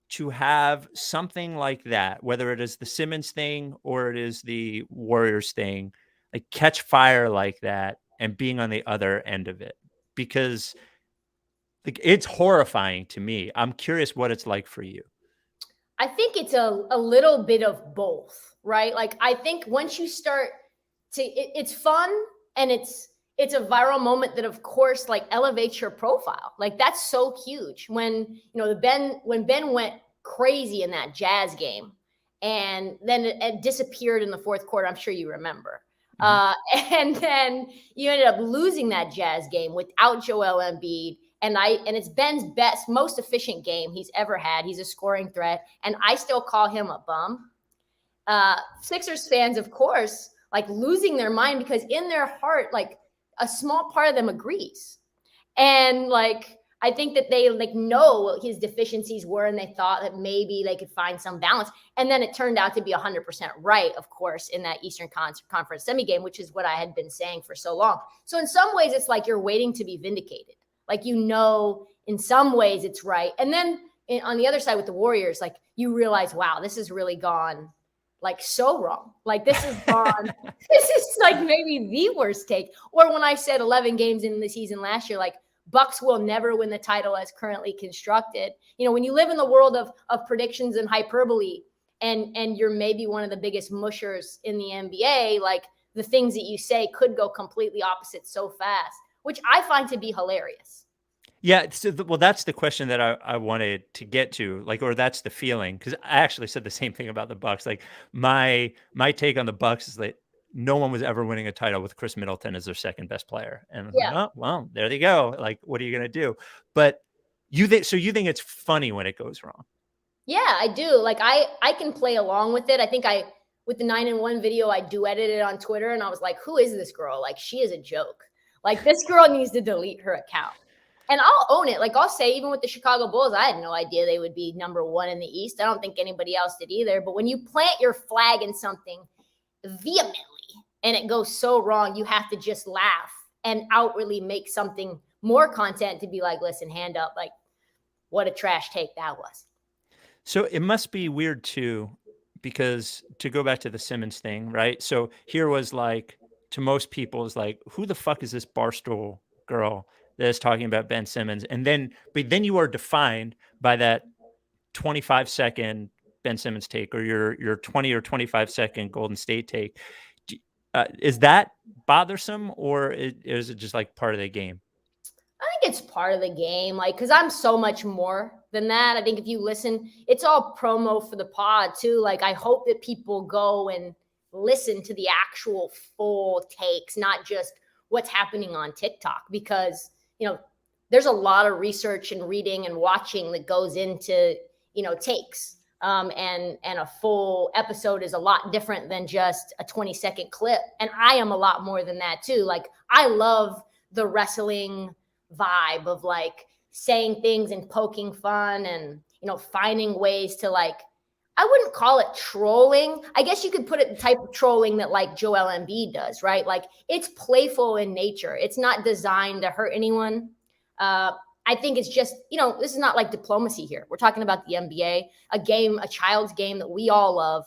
to have something like that, whether it is the Simmons thing or it is the Warriors thing, like catch fire like that and being on the other end of it? Because like it's horrifying to me. I'm curious what it's like for you. I think it's a little bit of both, right? Like I think once you start it's fun and it's a viral moment that of course like elevates your profile. Like that's so huge. When when Ben went crazy in that Jazz game and then it disappeared in the fourth quarter, I'm sure you remember. And then you ended up losing that Jazz game without Joel Embiid. And it's Ben's most efficient game he's ever had. He's a scoring threat. And I still call him a bum. Sixers fans, of course, like losing their mind because in their heart, like a small part of them agrees. And like, I think that they like know what his deficiencies were and they thought that maybe they could find some balance. And then it turned out to be 100% right, of course, in that Eastern Conference semi game, which is what I had been saying for so long. So in some ways, it's like you're waiting to be vindicated. Like, in some ways it's right. And then on the other side with the Warriors, like you realize, wow, this has really gone like so wrong. Like this is gone. This is like maybe the worst take. Or when I said 11 games in the season last year, like Bucks will never win the title as currently constructed. You know, when you live in the world of predictions and hyperbole, and you're maybe one of the biggest mushers in the NBA, like the things that you say could go completely opposite so fast, which I find to be hilarious. Yeah. So well, that's the question that I wanted to get to, like, or that's the feeling. Cause I actually said the same thing about the Bucks. Like my take on the Bucks is that no one was ever winning a title with Chris Middleton as their second best player. And I was like, oh, well, there they go. Like, what are you going to do? But you think it's funny when it goes wrong? Yeah, I do. Like I can play along with it. I think with the 9-1 video, I duetted it on Twitter, and I was like, who is this girl? Like, she is a joke. Like, this girl needs to delete her account. And I'll own it. Like, I'll say, even with the Chicago Bulls, I had no idea they would be number one in the East. I don't think anybody else did either. But when you plant your flag in something vehemently and it goes so wrong, you have to just laugh and outwardly make something more content to be like, listen, hand up. Like, what a trash take that was. So it must be weird too, because to go back to the Simmons thing, right? So here was like, to most people is like, who the fuck is this Barstool girl that is talking about Ben Simmons? But then you are defined by that 25-second Ben Simmons take, or your 20 or 25-second Golden State take. Is that bothersome, or is it just like part of the game? I think it's part of the game, like, because I'm so much more than that. I think if you listen, it's all promo for the pod too. Like, I hope that people go and listen to the actual full takes, not just what's happening on TikTok, because, you know, there's a lot of research and reading and watching that goes into, you know, takes. And a full episode is a lot different than just a 20-second clip. And I am a lot more than that too. Like, I love the wrestling vibe of like saying things and poking fun and, you know, finding ways to, like, I wouldn't call it trolling. I guess you could put it the type of trolling that like Joel Embiid does, right? Like, it's playful in nature. It's not designed to hurt anyone. I think it's just, you know, this is not like diplomacy here. We're talking about the NBA, a child's game that we all love.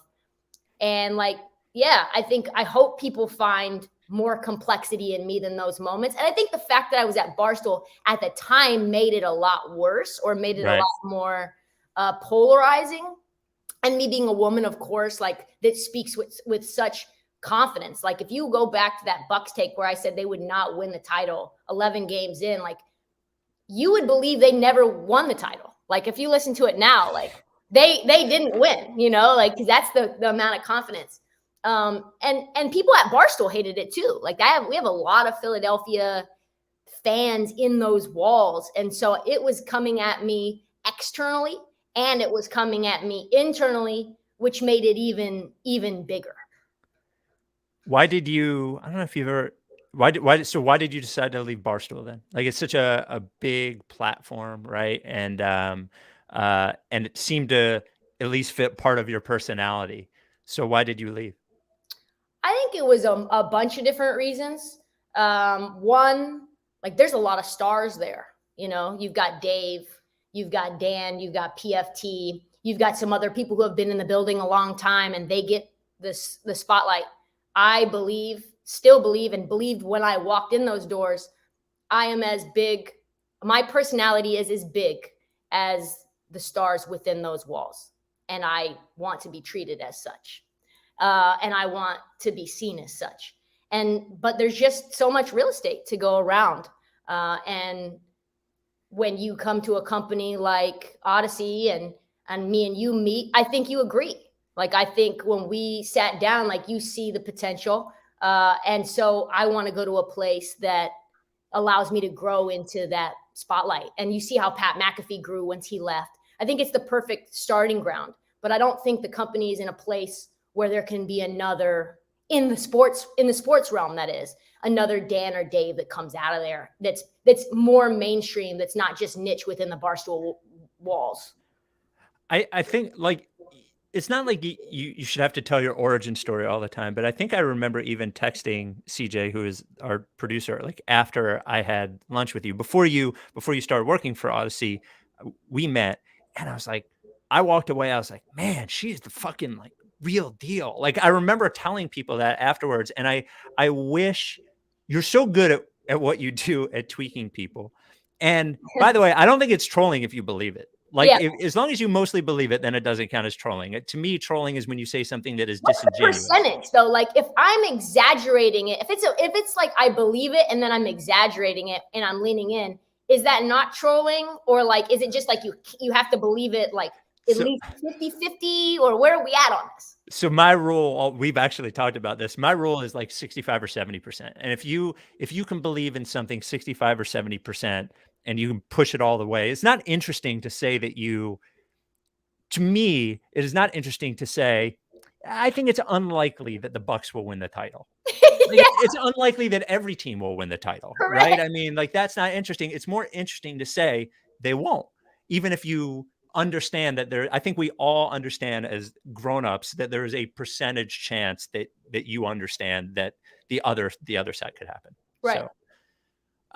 And like, yeah, I hope people find more complexity in me than those moments. And I think the fact that I was at Barstool at the time made it a lot worse, or made it a lot more polarizing. And me being a woman, of course, like, that speaks with such confidence. Like, if you go back to that Bucks take where I said they would not win the title 11 games in, like, you would believe they never won the title. Like, if you listen to it now, like, they didn't win, you know, like, because that's the amount of confidence. And people at Barstool hated it too. Like, we have a lot of Philadelphia fans in those walls. And so it was coming at me externally, and it was coming at me internally, which made it even bigger. Why did you, I don't know if you've ever, why did you decide to leave Barstool then? Like, it's such a big platform, right? And it seemed to at least fit part of your personality. So why did you leave? I think it was a bunch of different reasons. One, like, there's a lot of stars there. You know, you've got Dave, you've got Dan, you've got PFT, you've got some other people who have been in the building a long time, and they get the spotlight. I still believe, and believed when I walked in those doors, I am as big. My personality is as big as the stars within those walls. And I want to be treated as such. And I want to be seen as such. But there's just so much real estate to go around. And when you come to a company like Odyssey and me and you meet, I think you agree. Like, I think when we sat down, like, you see the potential. And so I want to go to a place that allows me to grow into that spotlight. And you see how Pat McAfee grew once he left. I think it's the perfect starting ground, but I don't think the company is in a place where there can be another in the sports realm, that is another Dan or Dave that comes out of there. That's more mainstream. That's not just niche within the Barstool walls. I think, like, it's not like you should have to tell your origin story all the time, but I think I remember even texting CJ, who is our producer, like, after I had lunch with you, before you started working for Odyssey, we met, and I was like, I walked away, I was like, man, she's the fucking, like, real deal. Like, I remember telling people that afterwards, and I wish, you're so good at what you do at tweaking people. And by the way, I don't think it's trolling if you believe it. Like, Yeah. as long as you mostly believe it, then it doesn't count as trolling. To me, trolling is when you say something that is What's the disingenuous. percentage though? Like if I'm exaggerating it, if it's like I believe it and then I'm exaggerating it and I'm leaning in, is that not trolling? Or like is it just like you have to believe it like at least 50-50, or where are we at on this? So my rule, we've actually talked about this. My rule is like 65 or 70%. And if you can believe in something 65 or 70% and you can push it all the way, it's not interesting to say that to me, it is not interesting to say, I think it's unlikely that the Bucks will win the title. Like, it's unlikely that every team will win the title, right? I mean, like that's not interesting. It's more interesting to say they won't, even if you understand that I think we all understand as grown-ups that there is a percentage chance that you understand that the other side could happen. Right.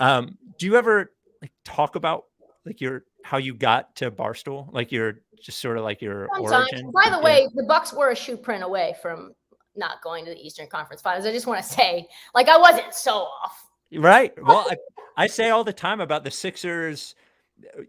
So, do you ever like talk about like how you got to Barstool, like your just sort of like your origin? By the way, the Bucks were a shoe print away from not going to the Eastern Conference Finals. I just want to say, like, I wasn't so off. Right. Well, I say all the time about the Sixers,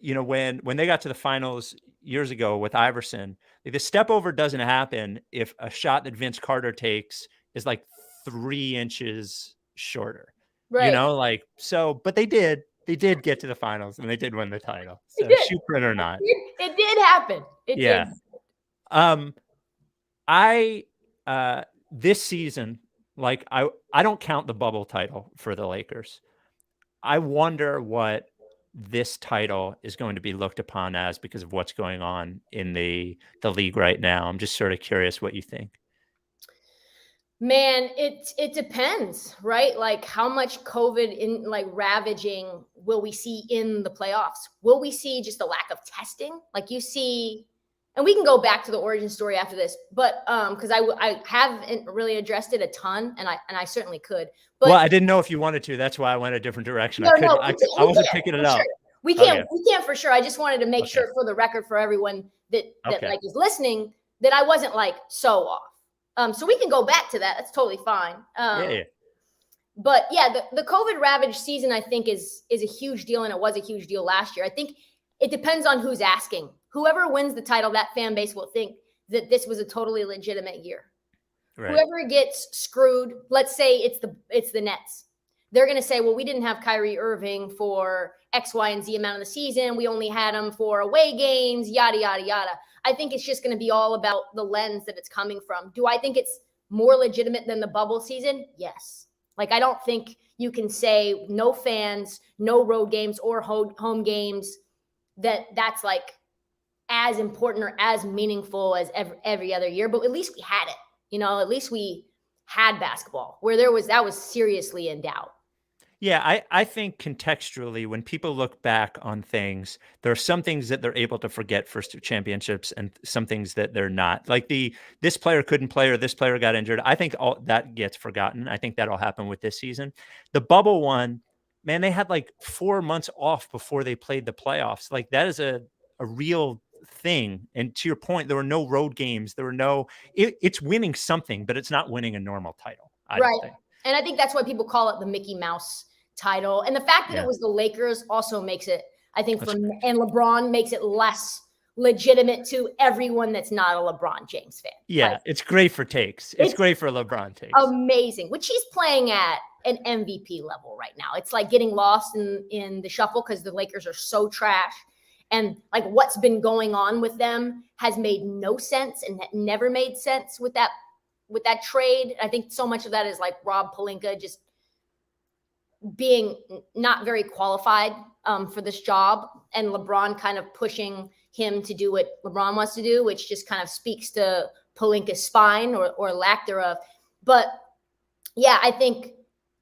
you know, when they got to the finals years ago with Iverson, like the step over doesn't happen if a shot that Vince Carter takes is like 3 inches shorter. Right. You know, like, so, but they did get to the finals and they did win the title. So shoe print or not. It did happen. It did. This season, like I don't count the bubble title for the Lakers. I wonder what this title is going to be looked upon as because of what's going on in the league right now. I'm just sort of curious what you think. Man, it depends, right? Like how much COVID in like ravaging will we see in the playoffs? Will we see just a lack of testing? Like you see, and we can go back to the origin story after this, but because I haven't really addressed it a ton, and I certainly could. But well, I didn't know if you wanted to. That's why I went a different direction. I wasn't picking it up. Sure. We can't for sure. I just wanted to make sure for the record for everyone that like is listening that I wasn't like so off. So we can go back to that. That's totally fine. But yeah, the COVID ravaged season I think is a huge deal, and it was a huge deal last year. I think it depends on who's asking. Whoever wins the title, that fan base will think that this was a totally legitimate year. Right. Whoever gets screwed, let's say it's the Nets. They're going to say, well, we didn't have Kyrie Irving for X, Y, and Z amount of the season. We only had him for away games, yada, yada, yada. I think it's just going to be all about the lens that it's coming from. Do I think it's more legitimate than the bubble season? Yes. Like, I don't think you can say no fans, no road games or home games, that's like as important or as meaningful as every other year. But at least we had it. You know, at least we had basketball where that was seriously in doubt. Yeah, I think contextually, when people look back on things, there are some things that they're able to forget for championships and some things that they're not. Like this player couldn't play or this player got injured. I think all that gets forgotten. I think that'll happen with this season. The bubble one, man, they had like 4 months off before they played the playoffs. Like that is a real thing. And to your point, there were no road games. There were it's winning something, but it's not winning a normal title. I don't think. And I think that's why people call it the Mickey Mouse title. And the fact that it was the Lakers also makes it, I think, and LeBron makes it less legitimate to everyone that's not a LeBron James fan. Yeah, like, it's great for takes. It's great for LeBron takes. Amazing, which he's playing at an MVP level right now. It's like getting lost in the shuffle because the Lakers are so trash. And like what's been going on with them has made no sense and never made sense with that trade. I think so much of that is like Rob Pelinka just being not very qualified for this job, and LeBron kind of pushing him to do what LeBron wants to do, which just kind of speaks to Pelinka's spine or lack thereof. But yeah, I think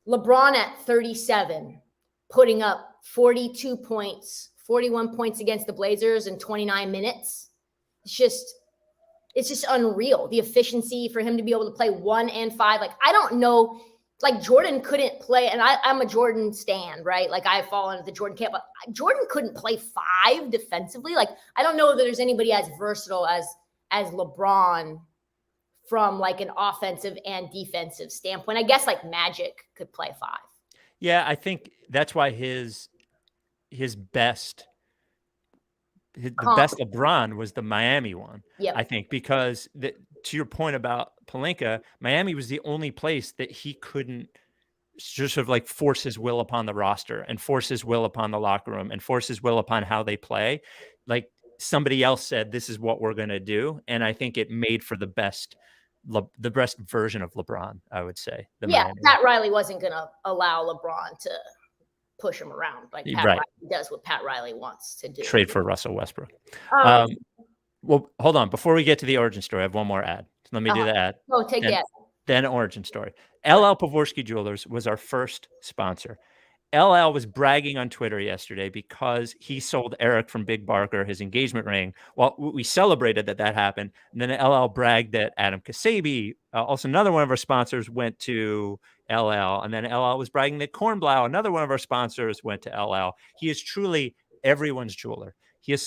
LeBron at 37, putting up 42 points, 41 points against the Blazers in 29 minutes. It's just unreal. The efficiency for him to be able to play 1 and 5. Like, I don't know, like Jordan couldn't play, and I'm a Jordan stan, right? Like I fall into the Jordan camp, but Jordan couldn't play 5 defensively. Like, I don't know that there's anybody as versatile as LeBron from like an offensive and defensive standpoint. I guess like Magic could play 5. Yeah, I think that's why his his best. The Comp. best LeBron was the Miami one, Yep. I think, because to your point about Pelinka, Miami was the only place that he couldn't just sort of like force his will upon the roster and force his will upon the locker room and force his will upon how they play. Like somebody else said, this is what we're going to do. And I think it made for the best version of LeBron, I would say. Yeah, Pat Riley wasn't going to allow LeBron to push him around like Pat Riley does what Pat Riley wants to do. Trade for Russell Westbrook. Well, hold on. Before we get to the origin story, I have one more ad. So let me do the ad. Oh, take that. Then origin story. LL Pavorsky Jewelers was our first sponsor. LL was bragging on Twitter yesterday because he sold Eric from Big Barker his engagement ring. Well, we celebrated that happened. And then LL bragged that Adam Kasabi, also another one of our sponsors, went to LL. And then LL was bragging that Kornblau, another one of our sponsors, went to LL. He is truly everyone's jeweler. He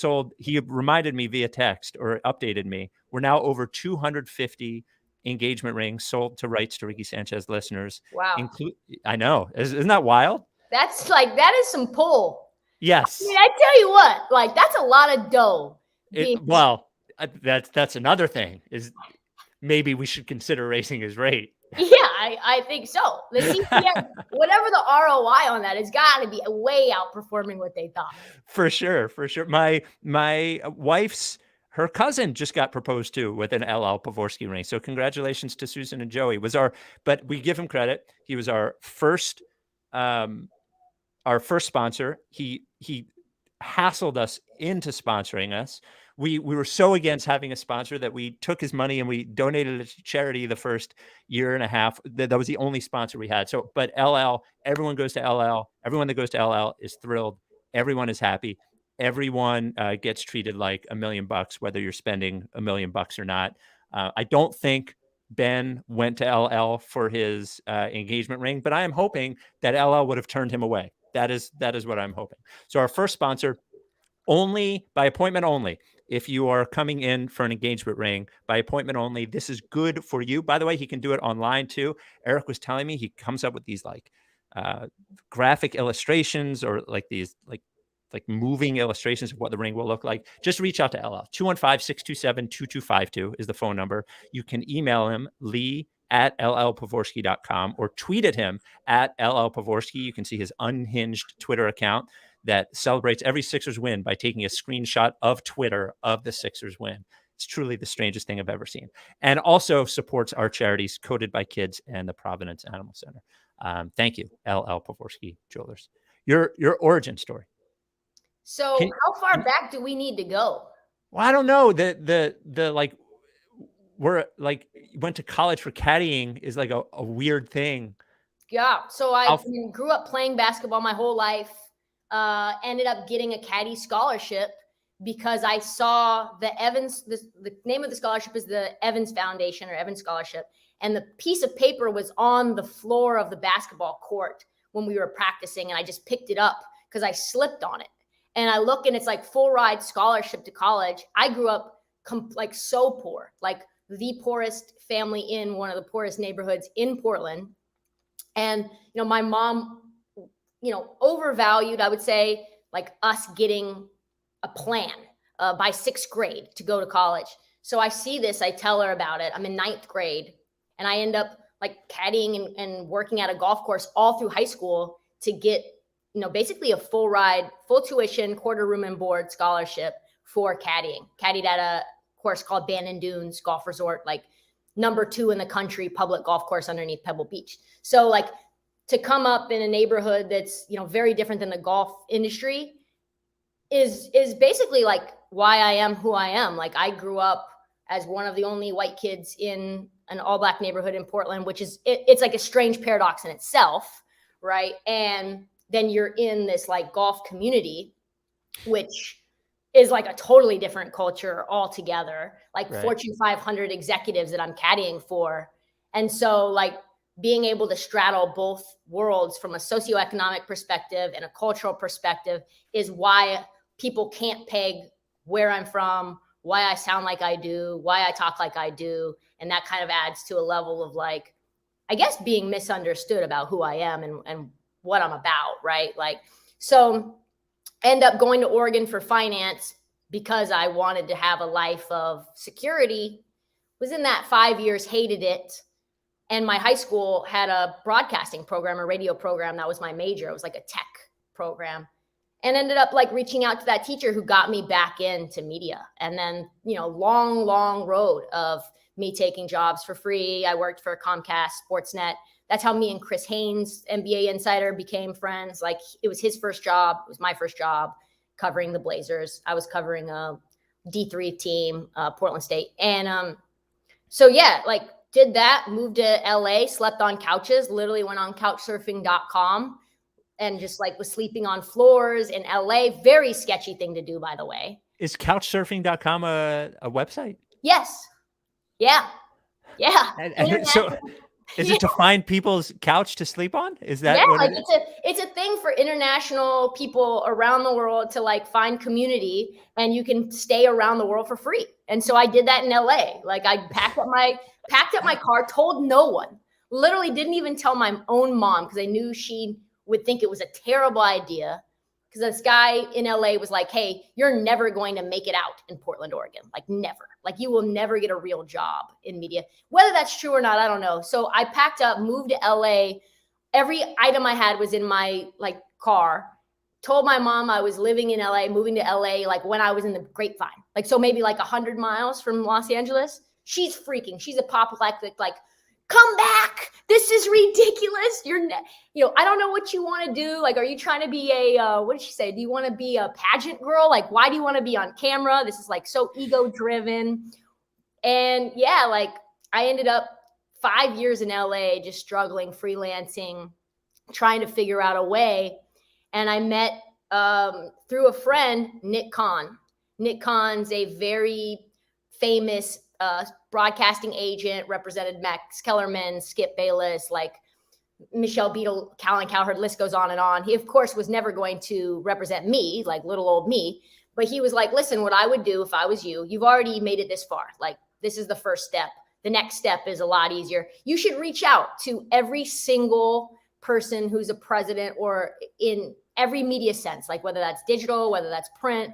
reminded me via text or updated me. We're now over 250 engagement rings sold to Rights to Ricky Sanchez listeners. Wow. I know. Isn't that wild? That is some pull. Yes. I mean, I tell you what, like that's a lot of dough. That's another thing is maybe we should consider raising his rate. Yeah, I think so. The CPM, whatever the ROI on that has got to be way outperforming what they thought. For sure. My wife's her cousin just got proposed to with an LL Pavorsky ring. So congratulations to Susan and Joey. But we give him credit. He was our first sponsor. He hassled us into sponsoring us. We were so against having a sponsor that we took his money and we donated it to charity the first year and a half. That was the only sponsor we had. So, but LL, everyone goes to LL. Everyone that goes to LL is thrilled. Everyone is happy. Everyone gets treated like $1 million, whether you're spending $1 million or not. I don't think Ben went to LL for his engagement ring, but I am hoping that LL would have turned him away. That is what I'm hoping. So our first sponsor, only by appointment only. If you are coming in for an engagement ring, by appointment only, this is good for you. By the way, he can do it online too. Eric was telling me he comes up with these like graphic illustrations or like these like moving illustrations of what the ring will look like. Just reach out to LL. 215-627-2252 is the phone number. You can email him, lee@llpavorsky.com, or tweet at him @llpavorsky. You can see his unhinged Twitter account that celebrates every Sixers win by taking a screenshot of Twitter of the Sixers win. It's truly the strangest thing I've ever seen. And also supports our charities, Coded by Kids and the Providence Animal Center. Thank you, LL Pavorsky Jewelers. Your origin story. So how far back do we need to go? Well, I don't know. The like we're like went to college for caddying is like a weird thing. Yeah. So I grew up playing basketball my whole life. Ended up getting a caddy scholarship because I saw the Evans, the name of the scholarship is the Evans Foundation or Evans Scholarship. And the piece of paper was on the floor of the basketball court when we were practicing. And I just picked it up because I slipped on it. And I look and it's like full ride scholarship to college. I grew up like so poor, like the poorest family in one of the poorest neighborhoods in Portland. And, my mom, overvalued, I would say, like us getting a plan by 6th grade to go to college. So I see this, I tell her about it. I'm in 9th grade and I end up like caddying and working at a golf course all through high school to get basically a full ride, full tuition, quarter room and board scholarship for caddying. Caddied at a course called Bandon Dunes Golf Resort, like number 2 in the country public golf course underneath Pebble Beach. So like to come up in a neighborhood that's, very different than the golf industry is basically like why I am who I am. Like I grew up as one of the only white kids in an all black neighborhood in Portland, which is, it's like a strange paradox in itself. Right. And then you're in this like golf community, which is like a totally different culture altogether, like right. Fortune 500 executives that I'm caddying for. And so like being able to straddle both worlds from a socioeconomic perspective and a cultural perspective is why people can't peg where I'm from, why I sound like I do, why I talk like I do. And that kind of adds to a level of like, I guess being misunderstood about who I am and what I'm about, right? Like, so end up going to Oregon for finance because I wanted to have a life of security. Was in that 5 years, hated it. And my high school had a broadcasting program, a radio program. That was my major. It was like a tech program, and ended up like reaching out to that teacher who got me back into media. And then, long road of me taking jobs for free. I worked for Comcast, Sportsnet. That's how me and Chris Haynes, NBA insider, became friends. Like, it was his first job. It was my first job covering the Blazers. I was covering a D3 team, Portland State. And so, yeah, like, did that, moved to LA, slept on couches, literally went on couchsurfing.com and just like was sleeping on floors in LA. Very sketchy thing to do, by the way. Is couchsurfing.com a website? Yes. Yeah. Yeah. And so is it to find people's couch to sleep on? Is that yeah, what like it is? it's a thing for international people around the world to like find community, and you can stay around the world for free. And so I did that in LA. Like, I packed up my car, told no one, literally didn't even tell my own mom because I knew she would think it was a terrible idea. Because this guy in LA was like, hey, you're never going to make it out in Portland, Oregon. Like, never. Like, you will never get a real job in media. Whether that's true or not, I don't know. So I packed up, moved to LA. Every item I had was in my like car. Told my mom I was living in LA, moving to LA, like when I was in the Grapevine. Like, so maybe like 100 miles from Los Angeles. She's freaking. She's apoplectic, like, come back. This is ridiculous. I don't know what you want to do. Like, are you trying to be what did she say? Do you want to be a pageant girl? Like, why do you want to be on camera? This is like so ego driven. And yeah, like, I ended up 5 years in LA, just struggling, freelancing, trying to figure out a way. And I met through a friend, Nick Kahn. Nick Kahn's a very famous broadcasting agent, represented Max Kellerman, Skip Bayless, like Michelle Beadle, Callan Cowherd, list goes on and on. He, of course, was never going to represent me, like little old me, but he was like, listen, what I would do if I was you, you've already made it this far. Like, this is the first step. The next step is a lot easier. You should reach out to every single person who's a president or in every media sense, like whether that's digital, whether that's print,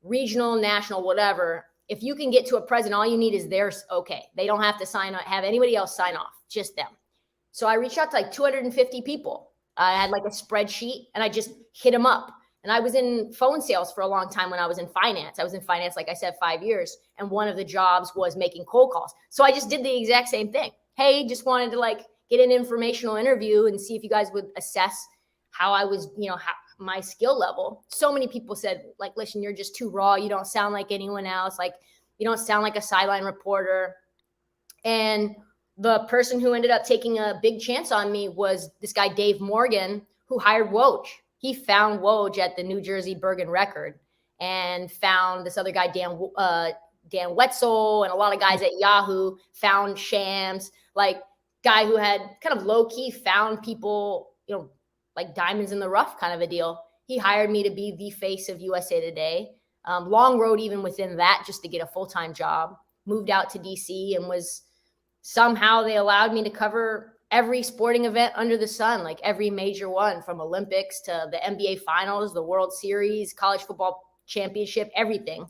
regional, national, whatever. If you can get to a president, all you need is theirs. Okay. They don't have to have anybody else sign off, just them. So I reached out to like 250 people. I had like a spreadsheet and I just hit them up. And I was in phone sales for a long time when I was in finance. I was in finance, like I said, 5 years. And one of the jobs was making cold calls. So I just did the exact same thing. Hey, just wanted to like get an informational interview and see if you guys would assess how I was, my skill level. So many people said, like, listen, you're just too raw. You don't sound like anyone else. Like, you don't sound like a sideline reporter. And the person who ended up taking a big chance on me was this guy, Dave Morgan, who hired Woj. He found Woj at the New Jersey Bergen Record and found this other guy, Dan Wetzel, and a lot of guys at Yahoo found Shams, like guy who had kind of low key found people, like diamonds in the rough kind of a deal. He hired me to be the face of USA Today. Long road even within that just to get a full-time job. Moved out to DC and somehow they allowed me to cover every sporting event under the sun, like every major one, from Olympics to the NBA Finals, the World Series, college football championship, everything,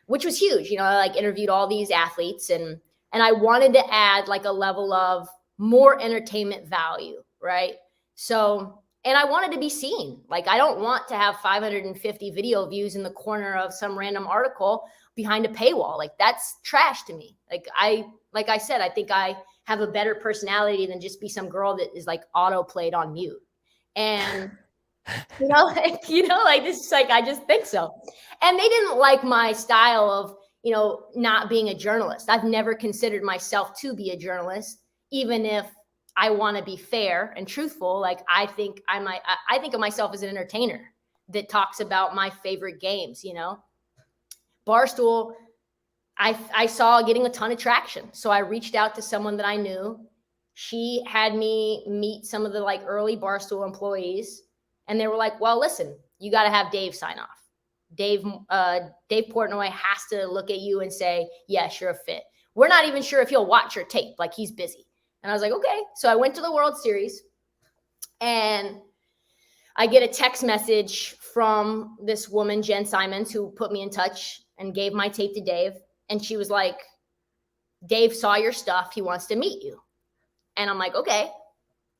which was huge. I like interviewed all these athletes and I wanted to add like a level of more entertainment value, right? So, and I wanted to be seen. Like, I don't want to have 550 video views in the corner of some random article behind a paywall. Like, that's trash to me. Like I said, I think I have a better personality than just be some girl that is like auto played on mute. And, like this is like, I just think so. And they didn't like my style of, not being a journalist. I've never considered myself to be a journalist, even if I want to be fair and truthful. Like, I think of myself as an entertainer that talks about my favorite games, Barstool, I saw getting a ton of traction. So I reached out to someone that I knew. She had me meet some of the like early Barstool employees. And they were like, well, listen, you got to have Dave sign off. Dave Portnoy has to look at you and say, yes, you're a fit. We're not even sure if he'll watch your tape. Like, he's busy. And I was like, okay. So I went to the World Series and I get a text message from this woman, Jen Simons, who put me in touch and gave my tape to Dave. And she was like, Dave saw your stuff. He wants to meet you. And I'm like, okay,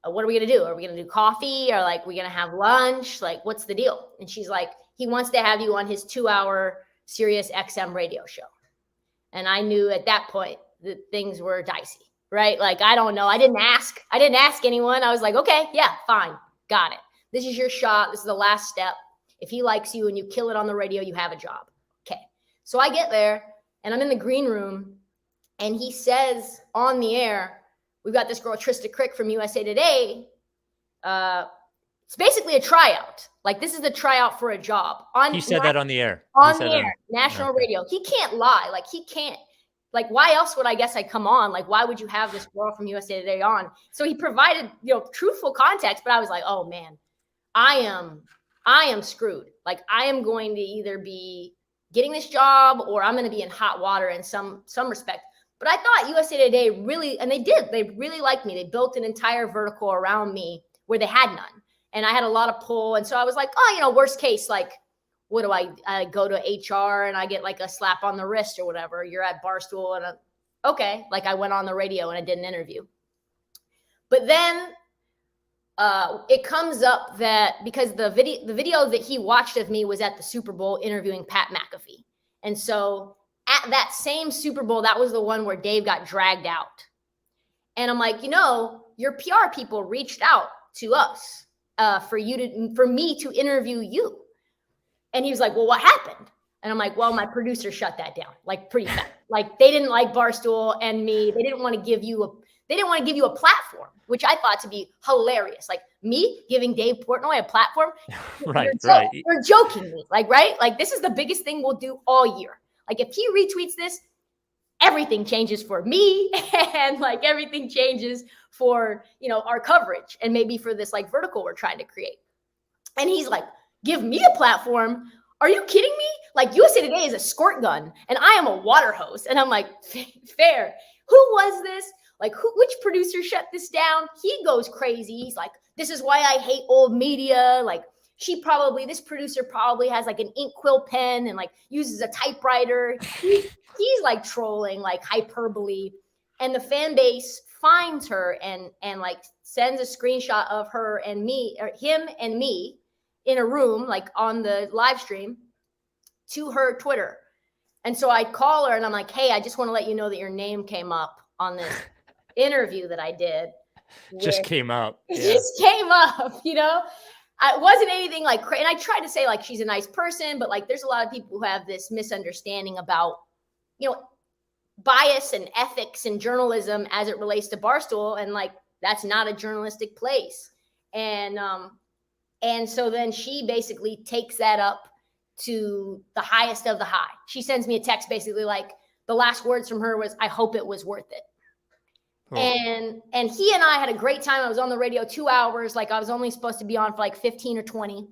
what are we going to do? Are we going to do coffee, or like, we going to have lunch? Like, what's the deal? And she's like, he wants to have you on his 2-hour Sirius XM radio show. And I knew at that point that things were dicey, right? Like, I don't know. I didn't ask anyone. I was like, okay, yeah, fine. Got it. This is your shot. This is the last step. If he likes you and you kill it on the radio, you have a job. Okay. So I get there and I'm in the green room and he says on the air, we've got this girl, Trista Crick from USA Today. It's basically a tryout. Like, this is the tryout for a job. He said that on the air. On the air, national radio. He can't lie. Like, he can't. Like, why else would I come on? Like, why would you have this girl from USA Today on? So he provided, truthful context, but I was like, oh man, I am screwed. Like, I am going to either be getting this job or I'm going to be in hot water in some respect. But I thought USA Today really, and they did, they really liked me. They built an entire vertical around me where they had none. And I had a lot of pull. And so I was like, oh, worst case, like, what do I go to HR and I get like a slap on the wrist or whatever. You're at Barstool and okay. Like, I went on the radio and I did an interview. But then it comes up that because the video that he watched of me was at the Super Bowl interviewing Pat McAfee. And so at that same Super Bowl, that was the one where Dave got dragged out. And I'm like, your PR people reached out to us for me to interview you. And he was like, well, what happened? And I'm like, well, my producer shut that down, like, pretty fast. Like, they didn't like Barstool and me. They didn't want to give you a platform, which I thought to be hilarious. Like, me giving Dave Portnoy a platform. Right. You're joking me. Like, right? Like, this is the biggest thing we'll do all year. Like, if he retweets this, everything changes for me and like everything changes for, our coverage and maybe for this like vertical we're trying to create. And he's like, give me a platform. Are you kidding me? Like, USA Today is a squirt gun and I am a water hose. And I'm like, fair. Who was this? Like, which producer shut this down? He goes crazy. He's like, this is why I hate old media. Like, this producer probably has like an ink quill pen and like uses a typewriter. He's like trolling, like hyperbole. And the fan base finds her and like sends a screenshot of her and me, or him and me in a room, like on the live stream, to her Twitter. And so I call her and I'm like, hey, I just want to let you know that your name came up on this interview that I did. Just came up. It just came up, It wasn't anything like crazy. And I tried to say like, she's a nice person, but like, there's a lot of people who have this misunderstanding about, bias and ethics and journalism as it relates to Barstool. And like, that's not a journalistic place. And so then she basically takes that up to the highest of the high. She sends me a text basically like, the last words from her was, I hope it was worth it. Oh. And he and I had a great time. I was on the radio 2 hours. Like, I was only supposed to be on for like 15 or 20.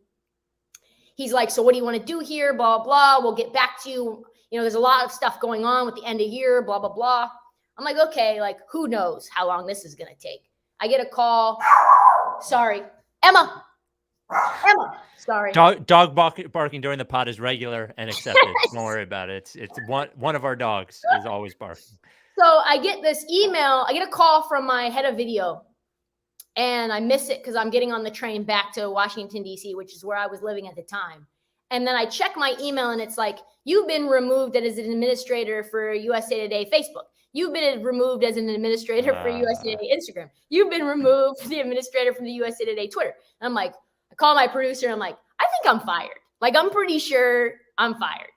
He's like, so what do you want to do here? Blah, blah. We'll get back to you. There's a lot of stuff going on with the end of year, blah, blah, blah. I'm like, okay, like, who knows how long this is going to take? I get a call. Sorry. Emma. Sorry. Dog barking during the pod is regular and accepted. Don't worry about it. It's one of our dogs is always barking. So I get this email. I get a call from my head of video. And I miss it because I'm getting on the train back to Washington, D.C., which is where I was living at the time. And then I check my email and it's like, you've been removed as an administrator for USA Today Facebook. You've been removed as an administrator for USA Today Instagram. You've been removed the administrator from the USA Today Twitter. And I'm like, I call my producer and I'm like, I think I'm fired. Like, I'm pretty sure I'm fired.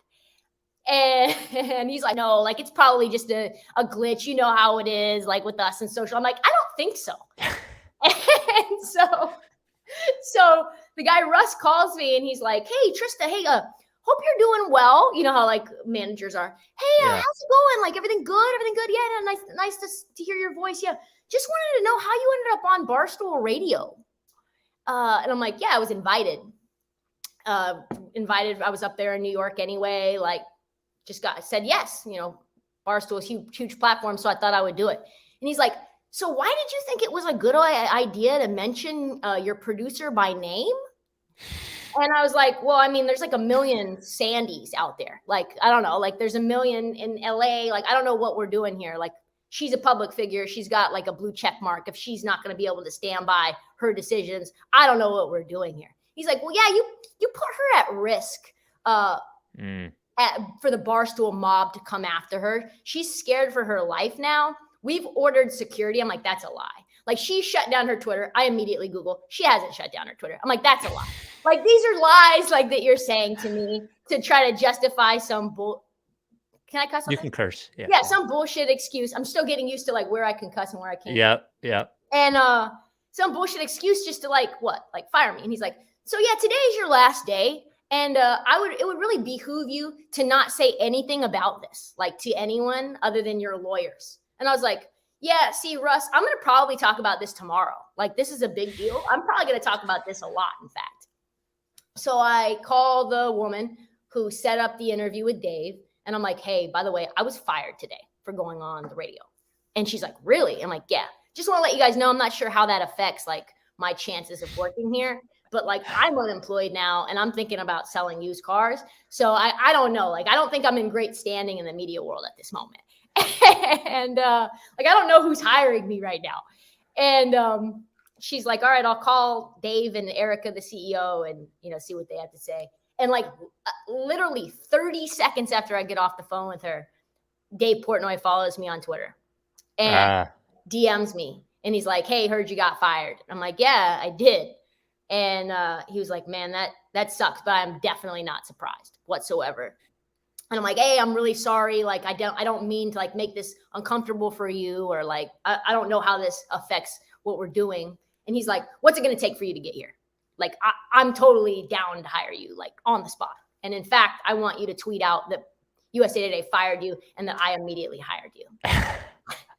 And he's like, no, like, it's probably just a glitch. You know how it is, like, with us and social. I'm like, I don't think so. And so the guy Russ calls me and he's like, hey, Trista, hey, hope you're doing well. You know how like managers are. Hey, how's it going? Like, everything good? Everything good? Yeah, nice to hear your voice. Yeah. Just wanted to know how you ended up on Barstool Radio. And I'm like, yeah, I was invited. I was up there in New York anyway. Like, said yes. Barstool is huge platform, so I thought I would do it. And he's like, so why did you think it was a good idea to mention your producer by name? And I was like, well, I mean, there's like a million Sandys out there. Like, I don't know, like there's a million in LA. Like, I don't know what we're doing here. Like, she's a public figure. She's got like a blue check mark. If she's not going to be able to stand by her decisions, I don't know what we're doing here. He's like, well, yeah, you put her at risk for the Barstool mob to come after her. She's scared for her life now. We've ordered security. I'm like, that's a lie. Like, she shut down her Twitter. I immediately Google, she hasn't shut down her Twitter. I'm like, that's a lie. Like, these are lies like that you're saying to me to try to justify some Can I cuss on You this? can curse. Yeah, some bullshit excuse. I'm still getting used to like where I can cuss and where I can't. Yeah. And some bullshit excuse just to like fire me. And he's like, so yeah, today is your last day. And it would really behoove you to not say anything about this, like to anyone other than your lawyers. And I was like, yeah, see, Russ, I'm going to probably talk about this tomorrow. Like, this is a big deal. I'm probably going to talk about this a lot, in fact. So I call the woman who set up the interview with Dave. And I'm like, hey, by the way, I was fired today for going on the radio. And she's like, really? I'm like, yeah. Just want to let you guys know, I'm not sure how that affects like my chances of working here. But like, I'm unemployed now and I'm thinking about selling used cars. So I don't know. Like, I don't think I'm in great standing in the media world at this moment. And like, I don't know who's hiring me right now. And she's like, all right, I'll call Dave and Erica, the CEO, and, see what they have to say. And like literally 30 seconds after I get off the phone with her, Dave Portnoy follows me on Twitter and DMs me. And he's like, hey, heard you got fired. I'm like, yeah, I did. And he was like, man, that sucks, but I'm definitely not surprised whatsoever. And I'm like, hey, I'm really sorry. Like, I don't mean to like make this uncomfortable for you, or like, I don't know how this affects what we're doing. And he's like, what's it going to take for you to get here? Like, I'm totally down to hire you, like on the spot. And in fact, I want you to tweet out that USA Today fired you and that I immediately hired you.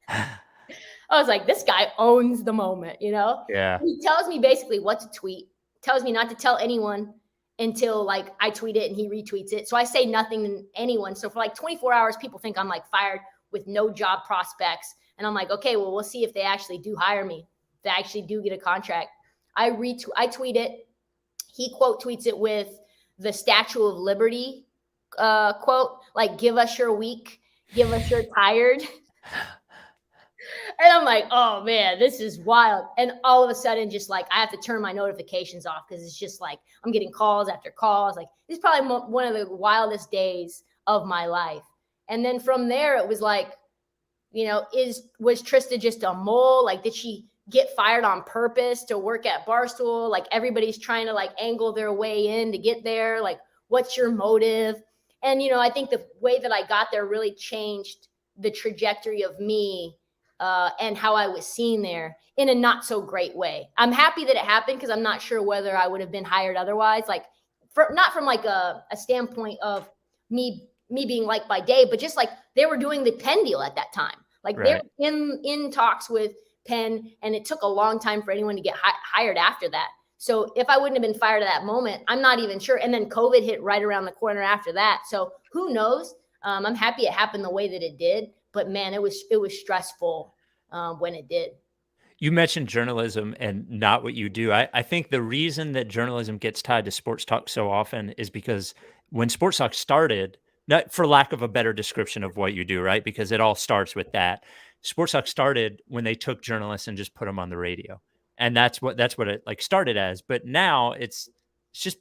I was like, this guy owns the moment, Yeah. He tells me basically what to tweet, tells me not to tell anyone until like I tweet it and he retweets it. So I say nothing to anyone. So for like 24 hours, people think I'm like fired with no job prospects. And I'm like, okay, well, we'll see if they actually do hire me, if they actually do get a contract. I tweet it. He quote tweets it with the Statue of Liberty quote, like, give us your week, give us your tired. And I'm like, oh man, this is wild. And all of a sudden, just like, I have to turn my notifications off because it's just like, I'm getting calls after calls. Like, it's probably one of the wildest days of my life. And then from there, it was like, was Trista just a mole? Like, did she get fired on purpose to work at Barstool? Like, everybody's trying to like angle their way in to get there. Like, what's your motive? And, I think the way that I got there really changed the trajectory of me and how I was seen there in a not so great way. I'm happy that it happened because I'm not sure whether I would have been hired otherwise. Like, not from like a standpoint of me being liked by Dave, but just like they were doing the Penn deal at that time. Like, right. They were in talks with Penn, and it took a long time for anyone to get hired after that. So if I wouldn't have been fired at that moment, I'm not even sure. And then COVID hit right around the corner after that. So who knows? I'm happy it happened the way that it did. But man, it was stressful when it did. You mentioned journalism and not what you do. I think the reason that journalism gets tied to sports talk so often is because when sports talk started, not for lack of a better description of what you do, right? Because it all starts with that. Sports talk started when they took journalists and just put them on the radio. And that's what it like started as. But now it's just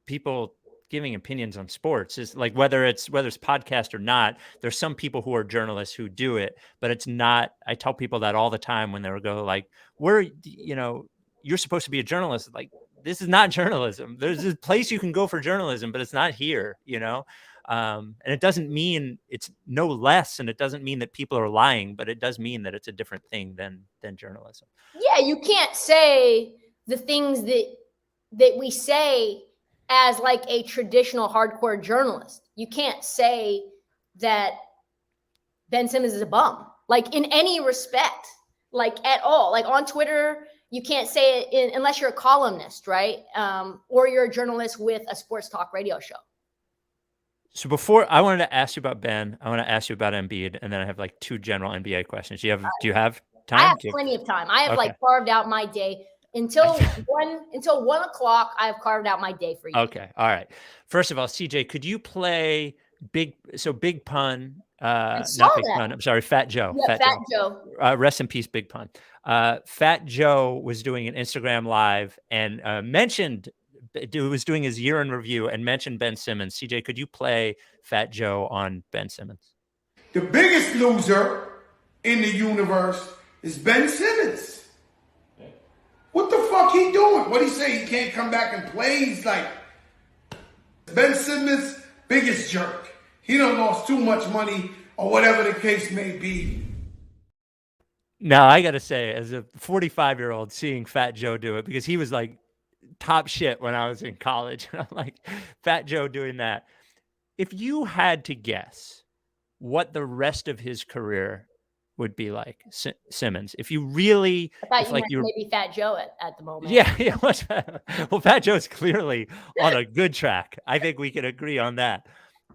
people giving opinions on sports. Is like whether it's podcast or not, there's some people who are journalists who do it, but it's not. I tell people that all the time when they go like, you're supposed to be a journalist. Like, this is not journalism. There's a place you can go for journalism, but it's not here, and it doesn't mean it's no less, and it doesn't mean that people are lying, but it does mean that it's a different thing than journalism. Yeah, you can't say the things that we say as like a traditional hardcore journalist. You can't say that Ben Simmons is a bum, like in any respect, like at all. Like on Twitter, you can't say it unless you're a columnist, right? Or you're a journalist with a sports talk radio show. So before I wanted to ask you about Ben, I want to ask you about Embiid, and then I have like two general NBA questions. Do you have time? I have plenty of time. I have like carved out my day. Until 1 o'clock, I have carved out my day for you. Okay. All right. First of all, CJ, could you play Big Pun? Not Big Pun. I'm sorry, Fat Joe. Yeah, Fat Joe. Rest in peace, Big Pun. Fat Joe was doing an Instagram live and was doing his year in review and mentioned Ben Simmons. CJ, could you play Fat Joe on Ben Simmons? The biggest loser in the universe is Ben Simmons. What the fuck he doing? What he say? He can't come back and play? He's like, Ben Simmons, biggest jerk. He done lost too much money or whatever the case may be. Now, I got to say, as a 45-year-old, seeing Fat Joe do it, because he was like top shit when I was in college. And I'm like, Fat Joe doing that. If you had to guess what the rest of his career would be like, Simmons, if you really, I thought you meant maybe Fat Joe at the moment. Yeah. Well, Fat Joe's clearly on a good track. I think we can agree on that.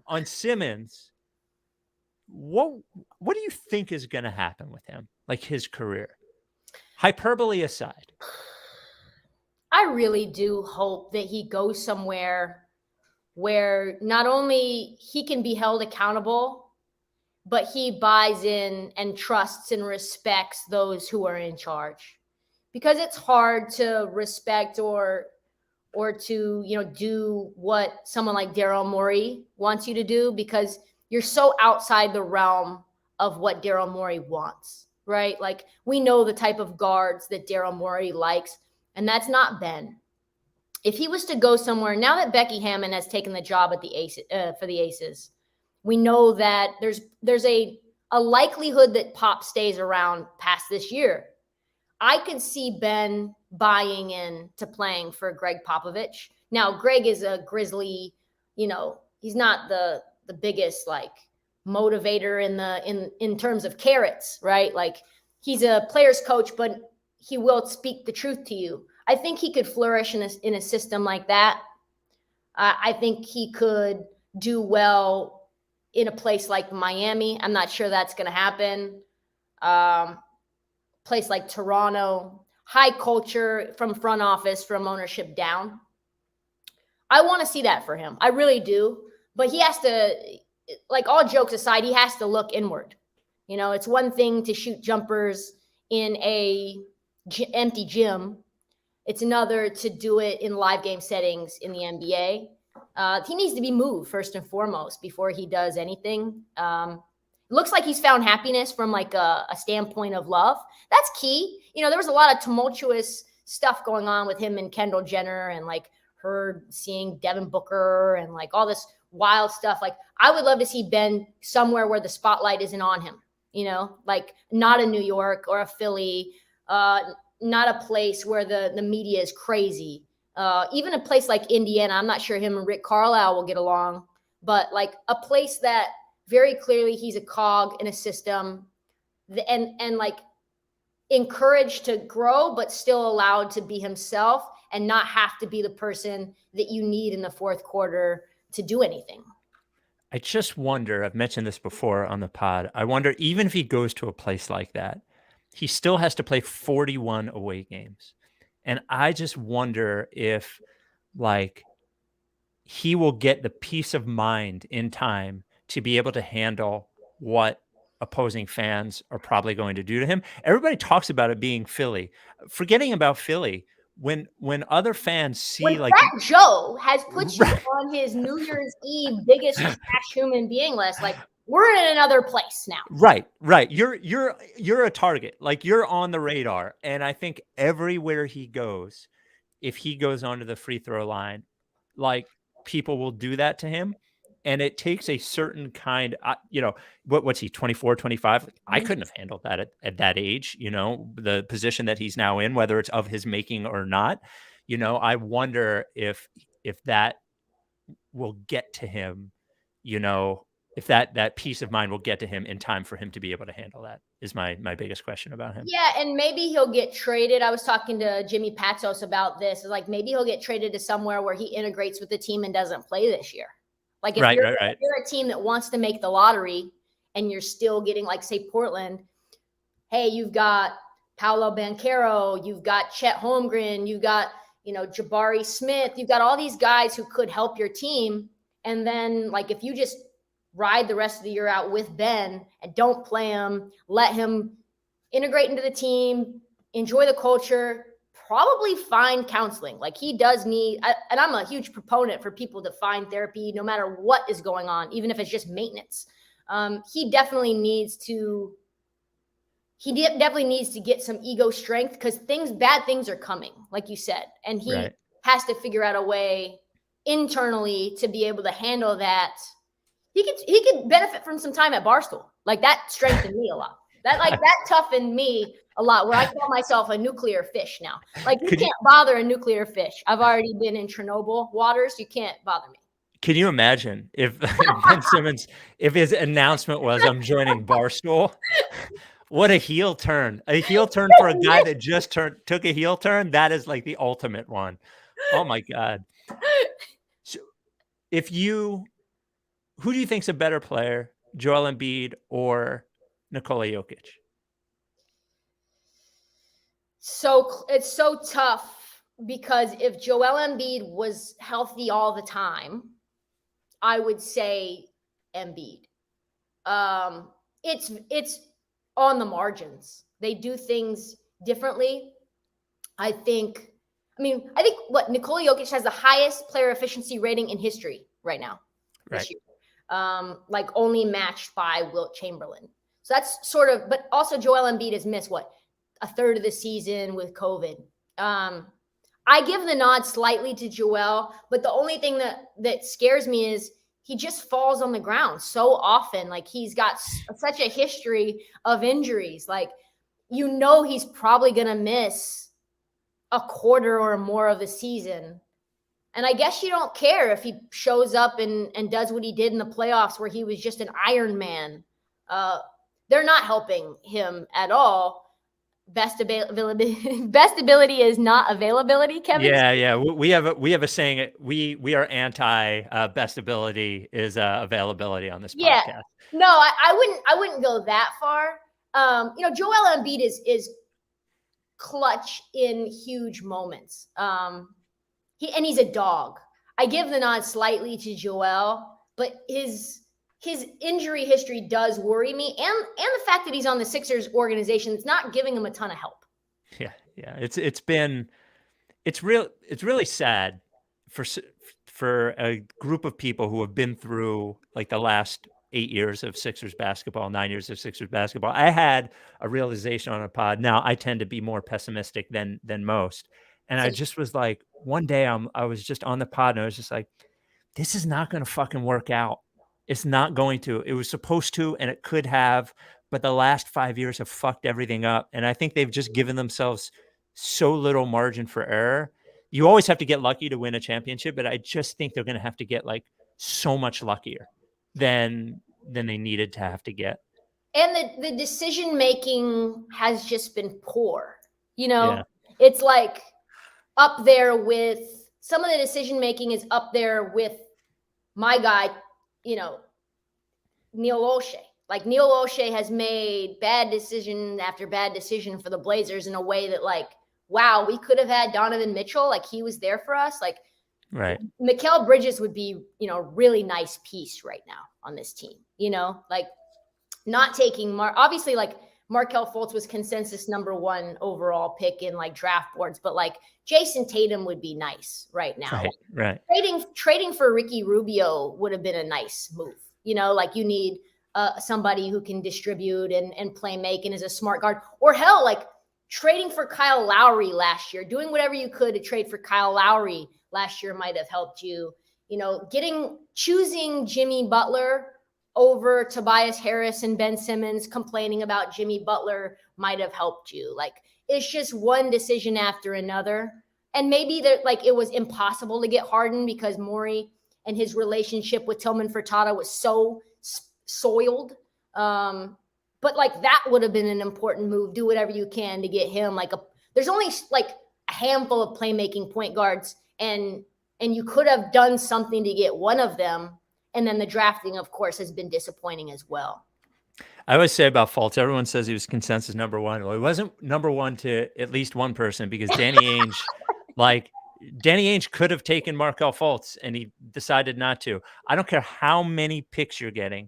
On Simmons, what do you think is going to happen with him, like his career? Hyperbole aside. I really do hope that he goes somewhere where not only he can be held accountable, but he buys in and trusts and respects those who are in charge, because it's hard to respect or to, do what someone like Daryl Morey wants you to do, because you're so outside the realm of what Daryl Morey wants, right? Like, we know the type of guards that Daryl Morey likes, and that's not Ben. If he was to go somewhere, now that Becky Hammon has taken the job at the Aces, for the Aces, we know that there's a likelihood that Pop stays around past this year. I could see Ben buying in to playing for Greg Popovich. Now, Greg is a Grizzly, he's not the biggest like motivator in terms of carrots, right? Like, he's a player's coach, but he will speak the truth to you. I think he could flourish in a system like that. I think he could do well in a place like Miami. I'm not sure that's going to happen. Place like Toronto, high culture from front office, from ownership down. I want to see that for him. I really do. But he has to, like, all jokes aside, he has to look inward. It's one thing to shoot jumpers in a empty gym. It's another to do it in live game settings in the NBA. He needs to be moved first and foremost before he does anything. It looks like he's found happiness from like a standpoint of love. That's key. There was a lot of tumultuous stuff going on with him and Kendall Jenner, and like her seeing Devin Booker and like all this wild stuff. Like, I would love to see Ben somewhere where the spotlight isn't on him, like not a New York or a Philly, not a place where the media is crazy. Even a place like Indiana, I'm not sure him and Rick Carlisle will get along, but like a place that very clearly he's a cog in a system, and like encouraged to grow, but still allowed to be himself and not have to be the person that you need in the fourth quarter to do anything. I just wonder, I've mentioned this before on the pod, I wonder, even if he goes to a place like that, he still has to play 41 away games. And I just wonder if, like, he will get the peace of mind in time to be able to handle what opposing fans are probably going to do to him. Everybody talks about it being Philly. Forgetting about Philly, when other fans see when like Fat Joe has put you on his New Year's Eve biggest trash human being list, like, we're in another place now. Right. You're a target. Like, you're on the radar. And I think everywhere he goes, if he goes onto the free throw line, like, people will do that to him. And it takes a certain kind, what's he, 24, 25? I couldn't have handled that at that age, the position that he's now in, whether it's of his making or not. I wonder if that will get to him, if that peace of mind will get to him in time for him to be able to handle that, is my biggest question about him. Yeah, and maybe he'll get traded. I was talking to Jimmy Patsos about this. Like, maybe he'll get traded to somewhere where he integrates with the team and doesn't play this year. Like, if you're a team that wants to make the lottery and you're still getting, like, say, Portland, hey, you've got Paolo Banchero, you've got Chet Holmgren, you've got, Jabari Smith, you've got all these guys who could help your team. And then like, if you just ride the rest of the year out with Ben and don't play him, let him integrate into the team, enjoy the culture, probably find counseling. Like he does need, and I'm a huge proponent for people to find therapy no matter what is going on, even if it's just maintenance. He definitely needs to get some ego strength because bad things are coming, like you said. And he has to figure out a way internally to be able to handle that. He could benefit from some time at Barstool. Like that strengthened me a lot. That toughened me a lot, where I call myself a nuclear fish now. Like you can't bother a nuclear fish. I've already been in Chernobyl waters. You can't bother me. Can you imagine if Ben Simmons, if his announcement was, I'm joining Barstool? What a heel turn. A heel turn for a guy that just took a heel turn. That is like the ultimate one. Oh my God. So who do you think's a better player, Joel Embiid or Nikola Jokic? So it's so tough because if Joel Embiid was healthy all the time, I would say Embiid. It's on the margins. They do things differently. I think what Nikola Jokic has the highest player efficiency rating in history right now. This year. Like only matched by Wilt Chamberlain. So that's sort of, but also Joel Embiid has missed a third of the season with COVID. I give the nod slightly to Joel, but the only thing that scares me is he just falls on the ground so often. Like he's got such a history of injuries. Like, he's probably going to miss a quarter or more of the season. And I guess you don't care if he shows up and does what he did in the playoffs where he was just an Iron Man. They're not helping him at all. Best ability is not availability, Kevin. Yeah. We have a saying. We are anti best ability is availability on this podcast. No, I wouldn't go that far. Joel Embiid is clutch in huge moments. He's a dog. I give the nod slightly to Joel, but his injury history does worry me, and the fact that he's on the Sixers organization that's not giving him a ton of help. Yeah. It's really sad for a group of people who have been through like the last 8 years of Sixers basketball, 9 years of Sixers basketball. I had a realization on a pod. Now I tend to be more pessimistic than most. And I just was like, one day I was just on the pod and I was just like, this is not going to fucking work out. It's not going to. It was supposed to, and it could have, but the last 5 years have fucked everything up. And I think they've just given themselves so little margin for error. You always have to get lucky to win a championship, but I just think they're going to have to get like so much luckier than they needed to have to get. And the decision-making has just been poor. It's like up there with some of the decision-making is up there with my guy, Neil Olshey. Like Neil Olshey has made bad decision after bad decision for the Blazers in a way that like, wow, we could have had Donovan Mitchell. Like he was there for us. Like right. Mikal Bridges would be, really nice piece right now on this team, like not taking obviously like Markelle Fultz was consensus #1 overall pick in like draft boards, but like Jason Tatum would be nice right now. Right. Trading for Ricky Rubio would have been a nice move. Like you need somebody who can distribute and play make and is a smart guard, or hell, like trading for Kyle Lowry last year, doing whatever you could to trade for Kyle Lowry last year might have helped you, choosing Jimmy Butler over Tobias Harris and Ben Simmons, complaining about Jimmy Butler might have helped you. Like it's just one decision after another. And maybe that like it was impossible to get Harden because Morey and his relationship with Tillman Furtada was so soiled. But like that would have been an important move. Do whatever you can to get him there's only like a handful of playmaking point guards and you could have done something to get one of them. And then the drafting, of course, has been disappointing as well. I always say about Fultz, everyone says he was consensus number one. Well, he wasn't number one to at least one person because Danny Ainge could have taken Markel Fultz and he decided not to. I don't care how many picks you're getting.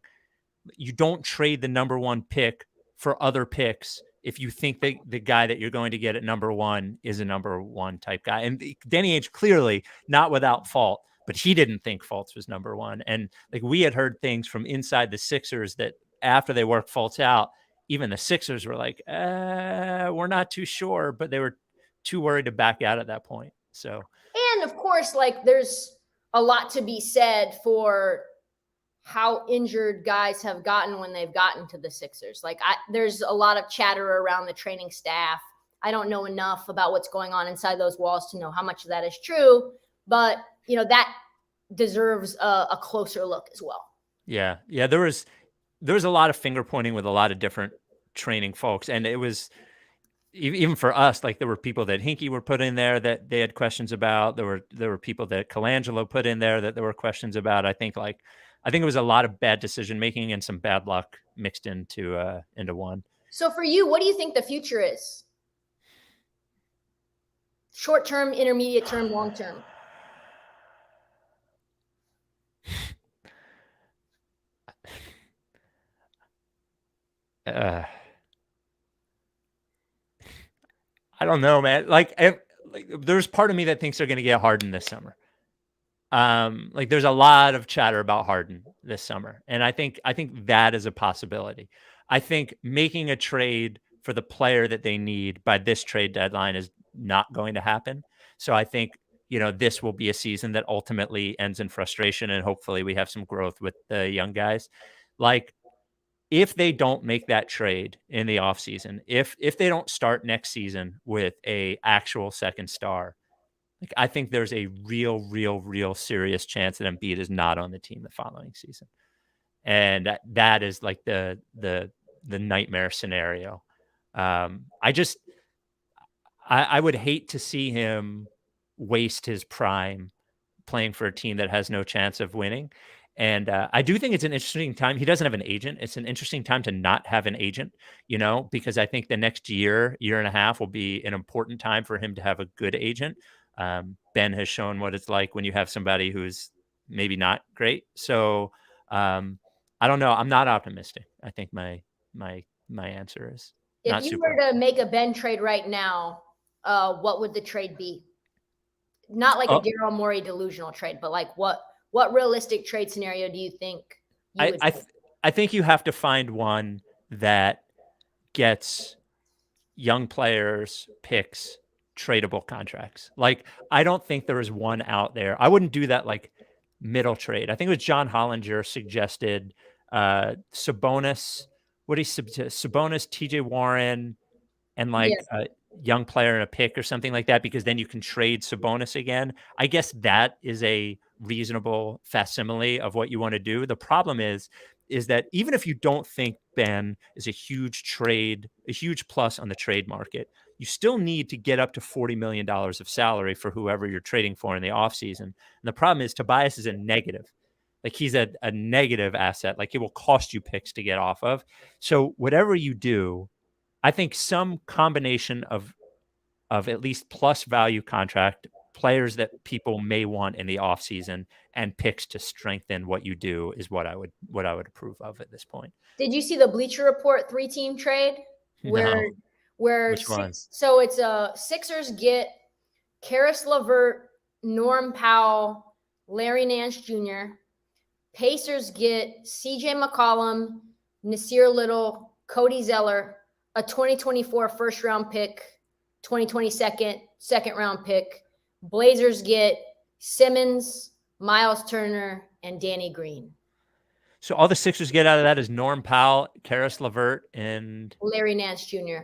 You don't trade the number one pick for other picks if you think that the guy that you're going to get at number one is a number one type guy. And Danny Ainge clearly not without fault, but he didn't think Fultz was number one. And like we had heard things from inside the Sixers that after they worked Fultz out, even the Sixers were like, we're not too sure, but they were too worried to back out at that point. So, and of course, like there's a lot to be said for how injured guys have gotten when they've gotten to the Sixers. Like there's a lot of chatter around the training staff. I don't know enough about what's going on inside those walls to know how much of that is true, but you know, that deserves a closer look as well. Yeah. Yeah. There was a lot of finger pointing with a lot of different training folks. And it was even for us, like there were people that Hinkie were put in there that they had questions about. There were people that Colangelo put in there that there were questions about. I think it was a lot of bad decision making and some bad luck mixed into one. So for you, what do you think the future is? Short term, intermediate term, long term? I don't know, man. Like there's part of me that thinks they're going to get Harden this summer. Like there's a lot of chatter about Harden this summer. And I think that is a possibility. I think making a trade for the player that they need by this trade deadline is not going to happen. So I think, this will be a season that ultimately ends in frustration and hopefully we have some growth with the young guys. Like if they don't make that trade in the offseason, if they don't start next season with a actual second star, like I think there's a real serious chance that Embiid is not on the team the following season. And that is like the nightmare scenario. I would hate to see him waste his prime playing for a team that has no chance of winning. And I do think it's an interesting time. He doesn't have an agent. It's an interesting time to not have an agent, because I think the next year and a half will be an important time for him to have a good agent. Ben has shown what it's like when you have somebody who's maybe not great. So I don't know. I'm not optimistic. I think my answer is if you were to make a Ben trade right now, what would the trade be? Not like a Daryl Morey delusional trade, but like what realistic trade scenario do you think you would I think you have to find one that gets young players, picks, tradable contracts. Like, I don't think there is one out there. I wouldn't do that like middle trade. I think it was John Hollinger suggested Sabonis, Sabonis, TJ Warren, and like a young player and a pick or something like that, because then you can trade Sabonis again. I guess that is a reasonable facsimile of what you want to do. The problem is that even if you don't think Ben is a huge plus on the trade market, you still need to get up to $40 million of salary for whoever you're trading for in the offseason. And the problem is Tobias is a negative. Like he's a negative asset. Like it will cost you picks to get off of. So whatever you do, I think some combination of at least plus value contract, players that people may want in the offseason, and picks to strengthen what you do is what I would approve of at this point. Did you see the Bleacher Report 3-team trade? Where Which one? So it's Sixers get Karis LeVert, Norm Powell, Larry Nance Jr. Pacers get CJ McCollum, Nasir Little, Cody Zeller, a 2024 first round pick, 2022 second round pick. Blazers get Simmons, Miles Turner, and Danny Green. So all the Sixers get out of that is Norm Powell, Karis LeVert, and Larry Nance Jr.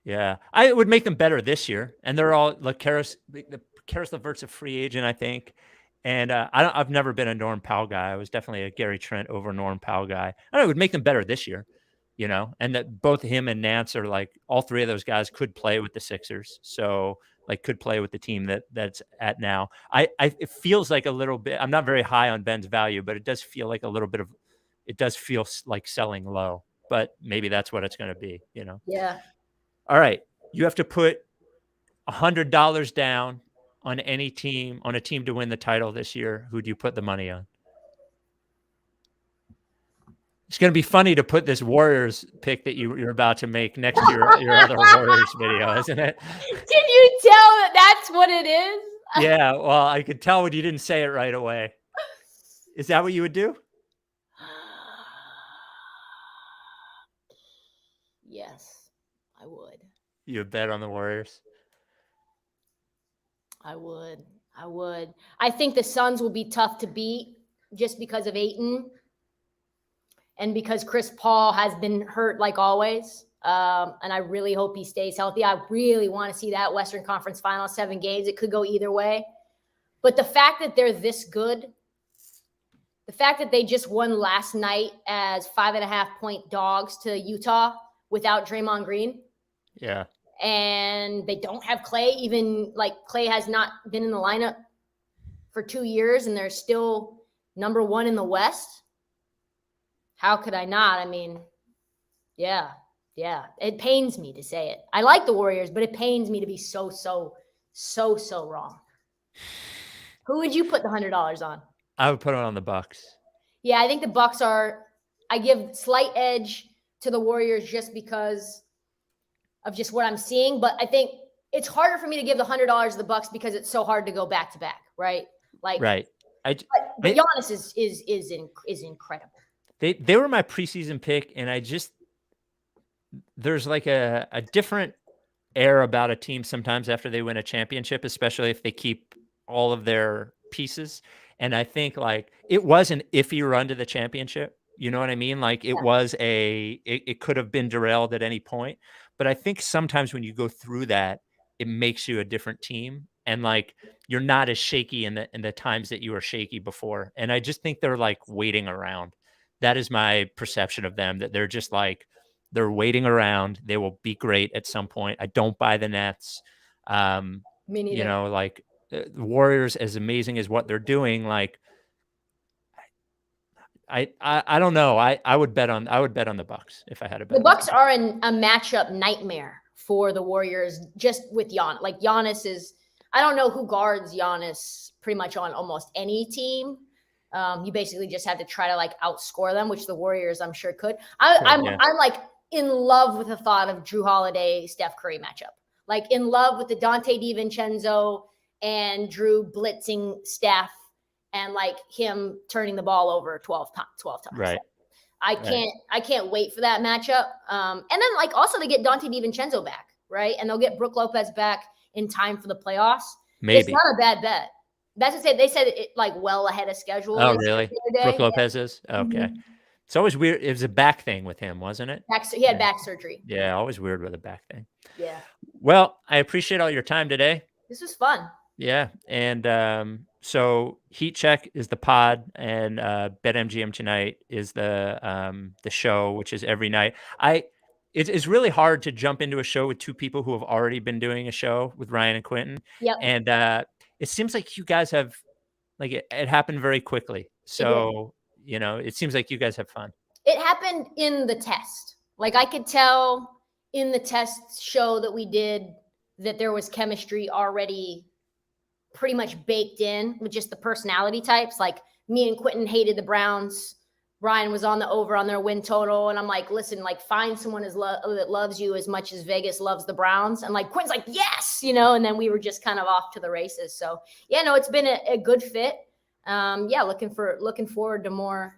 Yeah, I would make them better this year, and they're all like Karis LeVert's a free agent, I think, and I've never been a Norm Powell guy. I was definitely a Gary Trent over Norm Powell guy. I don't know, it would make them better this year, and that both him and Nance are like all three of those guys could play with the Sixers, so like could play with the team that's at now. It feels like a little bit. I'm not very high on Ben's value, but it does feel like a little bit of. It does feel like selling low but maybe that's what it's going to be, you know? Yeah. All right. You have to put $100 down on any team, on a team to win the title this year. Who do you put the money on? It's going to be funny to put this Warriors pick that you're about to make next to your other Warriors video, isn't it? Can you tell that that's what it is? Yeah. Well, I could tell when you didn't say it right away. Is that what you would do? Yes, I would. You would bet on the Warriors? I would. I think the Suns will be tough to beat just because of Ayton and because Chris Paul has been hurt like always. And I really hope he stays healthy. I really want to see that Western Conference Final 7 games. It could go either way. But the fact that they're this good, the fact that they just won last night as 5.5-point dogs to Utah without Draymond Green. Yeah. And they don't have Clay, even like Clay has not been in the lineup for 2 years and they're still number 1 in the West. How could I not? I mean, yeah. It pains me to say it. I like the Warriors, but it pains me to be so wrong. Who would you put the $100 on? I would put it on the Bucks. Yeah, I think the Bucks I give slight edge to the Warriors just because of just what I'm seeing. But I think it's harder for me to give the $100 to the Bucks because it's so hard to go back to back, right? Like, right. But Giannis is incredible. They were my preseason pick, and there's like a different air about a team sometimes after they win a championship, especially if they keep all of their pieces. And I think like it was an iffy run to the championship. You know what I mean? Like it was it could have been derailed at any point. But I think sometimes when you go through that, it makes you a different team. And like you're not as shaky in the times that you were shaky before. And I just think they're like waiting around. That is my perception of them, that they're just like they're waiting around. They will be great at some point. I don't buy the Nets. Me neither. You know, like the Warriors, as amazing as what they're doing, like I don't know. I would bet on the Bucks if I had a bet. The Bucks are a matchup nightmare for the Warriors just with Giannis. Like Giannis is, I don't know who guards Giannis pretty much on almost any team. You basically just have to try to like outscore them, which the Warriors I'm sure could. I'm like in love with the thought of Drew Holiday, Steph Curry matchup. Like in love with the Dante DiVincenzo and Drew blitzing Steph and like him turning the ball over 12 times. Right. I can't wait for that matchup. And then like also they get Dante DiVincenzo back, right? And they'll get Brooke Lopez back in time for the playoffs. Maybe. It's not a bad bet. That's to say they said it like well ahead of schedule. Oh, really? Brooke Lopez is? Okay. Mm-hmm. It's always weird. It was a back thing with him, wasn't it? He had back surgery. Yeah, always weird with a back thing. Yeah. Well, I appreciate all your time today. This was fun. Yeah. And so Heat Check is the pod, and BetMGM Tonight is the show, which is every night. It's really hard to jump into a show with two people who have already been doing a show with Ryan and Quentin. Yep. And it seems like you guys have like it happened very quickly. So, you know, it seems like you guys have fun. It happened in the test. Like I could tell in the test show that we did that there was chemistry already pretty much baked in with just the personality types. Like me and Quentin hated the Browns. Ryan was on the over on their win total. And I'm like, listen, like find someone that loves you as much as Vegas loves the Browns. And like Quentin's like, yes, you know, and then we were just kind of off to the races. So yeah, no, it's been a good fit. Looking forward to more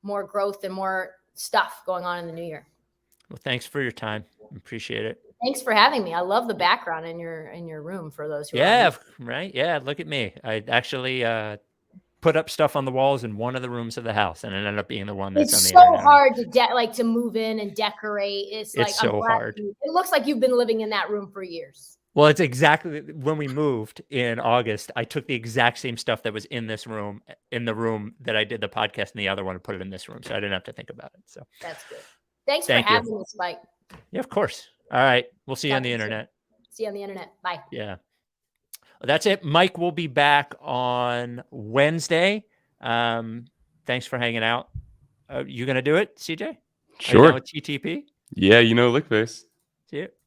growth and more stuff going on in the new year. Well, thanks for your time. Appreciate it. Thanks for having me. I love the background in your room for those who right. Yeah. Look at me. I actually put up stuff on the walls in one of the rooms of the house, and it ended up being the one that's it's on the so internet. hard to move in and decorate. It's like so hard. It looks like you've been living in that room for years. Well, it's exactly when we moved in August, I took the exact same stuff that was in this room, in the room that I did the podcast in the other one, and put it in this room. So I didn't have to think about it. So that's good. Thanks for having me, Spike. Yeah, of course. All right. We'll see you on the internet. See you on the internet. Bye. Yeah. Well, that's it. Mike will be back on Wednesday. Thanks for hanging out. You going to do it, CJ? Are you down Sure. with TTP? Yeah, you know Lickface. See it?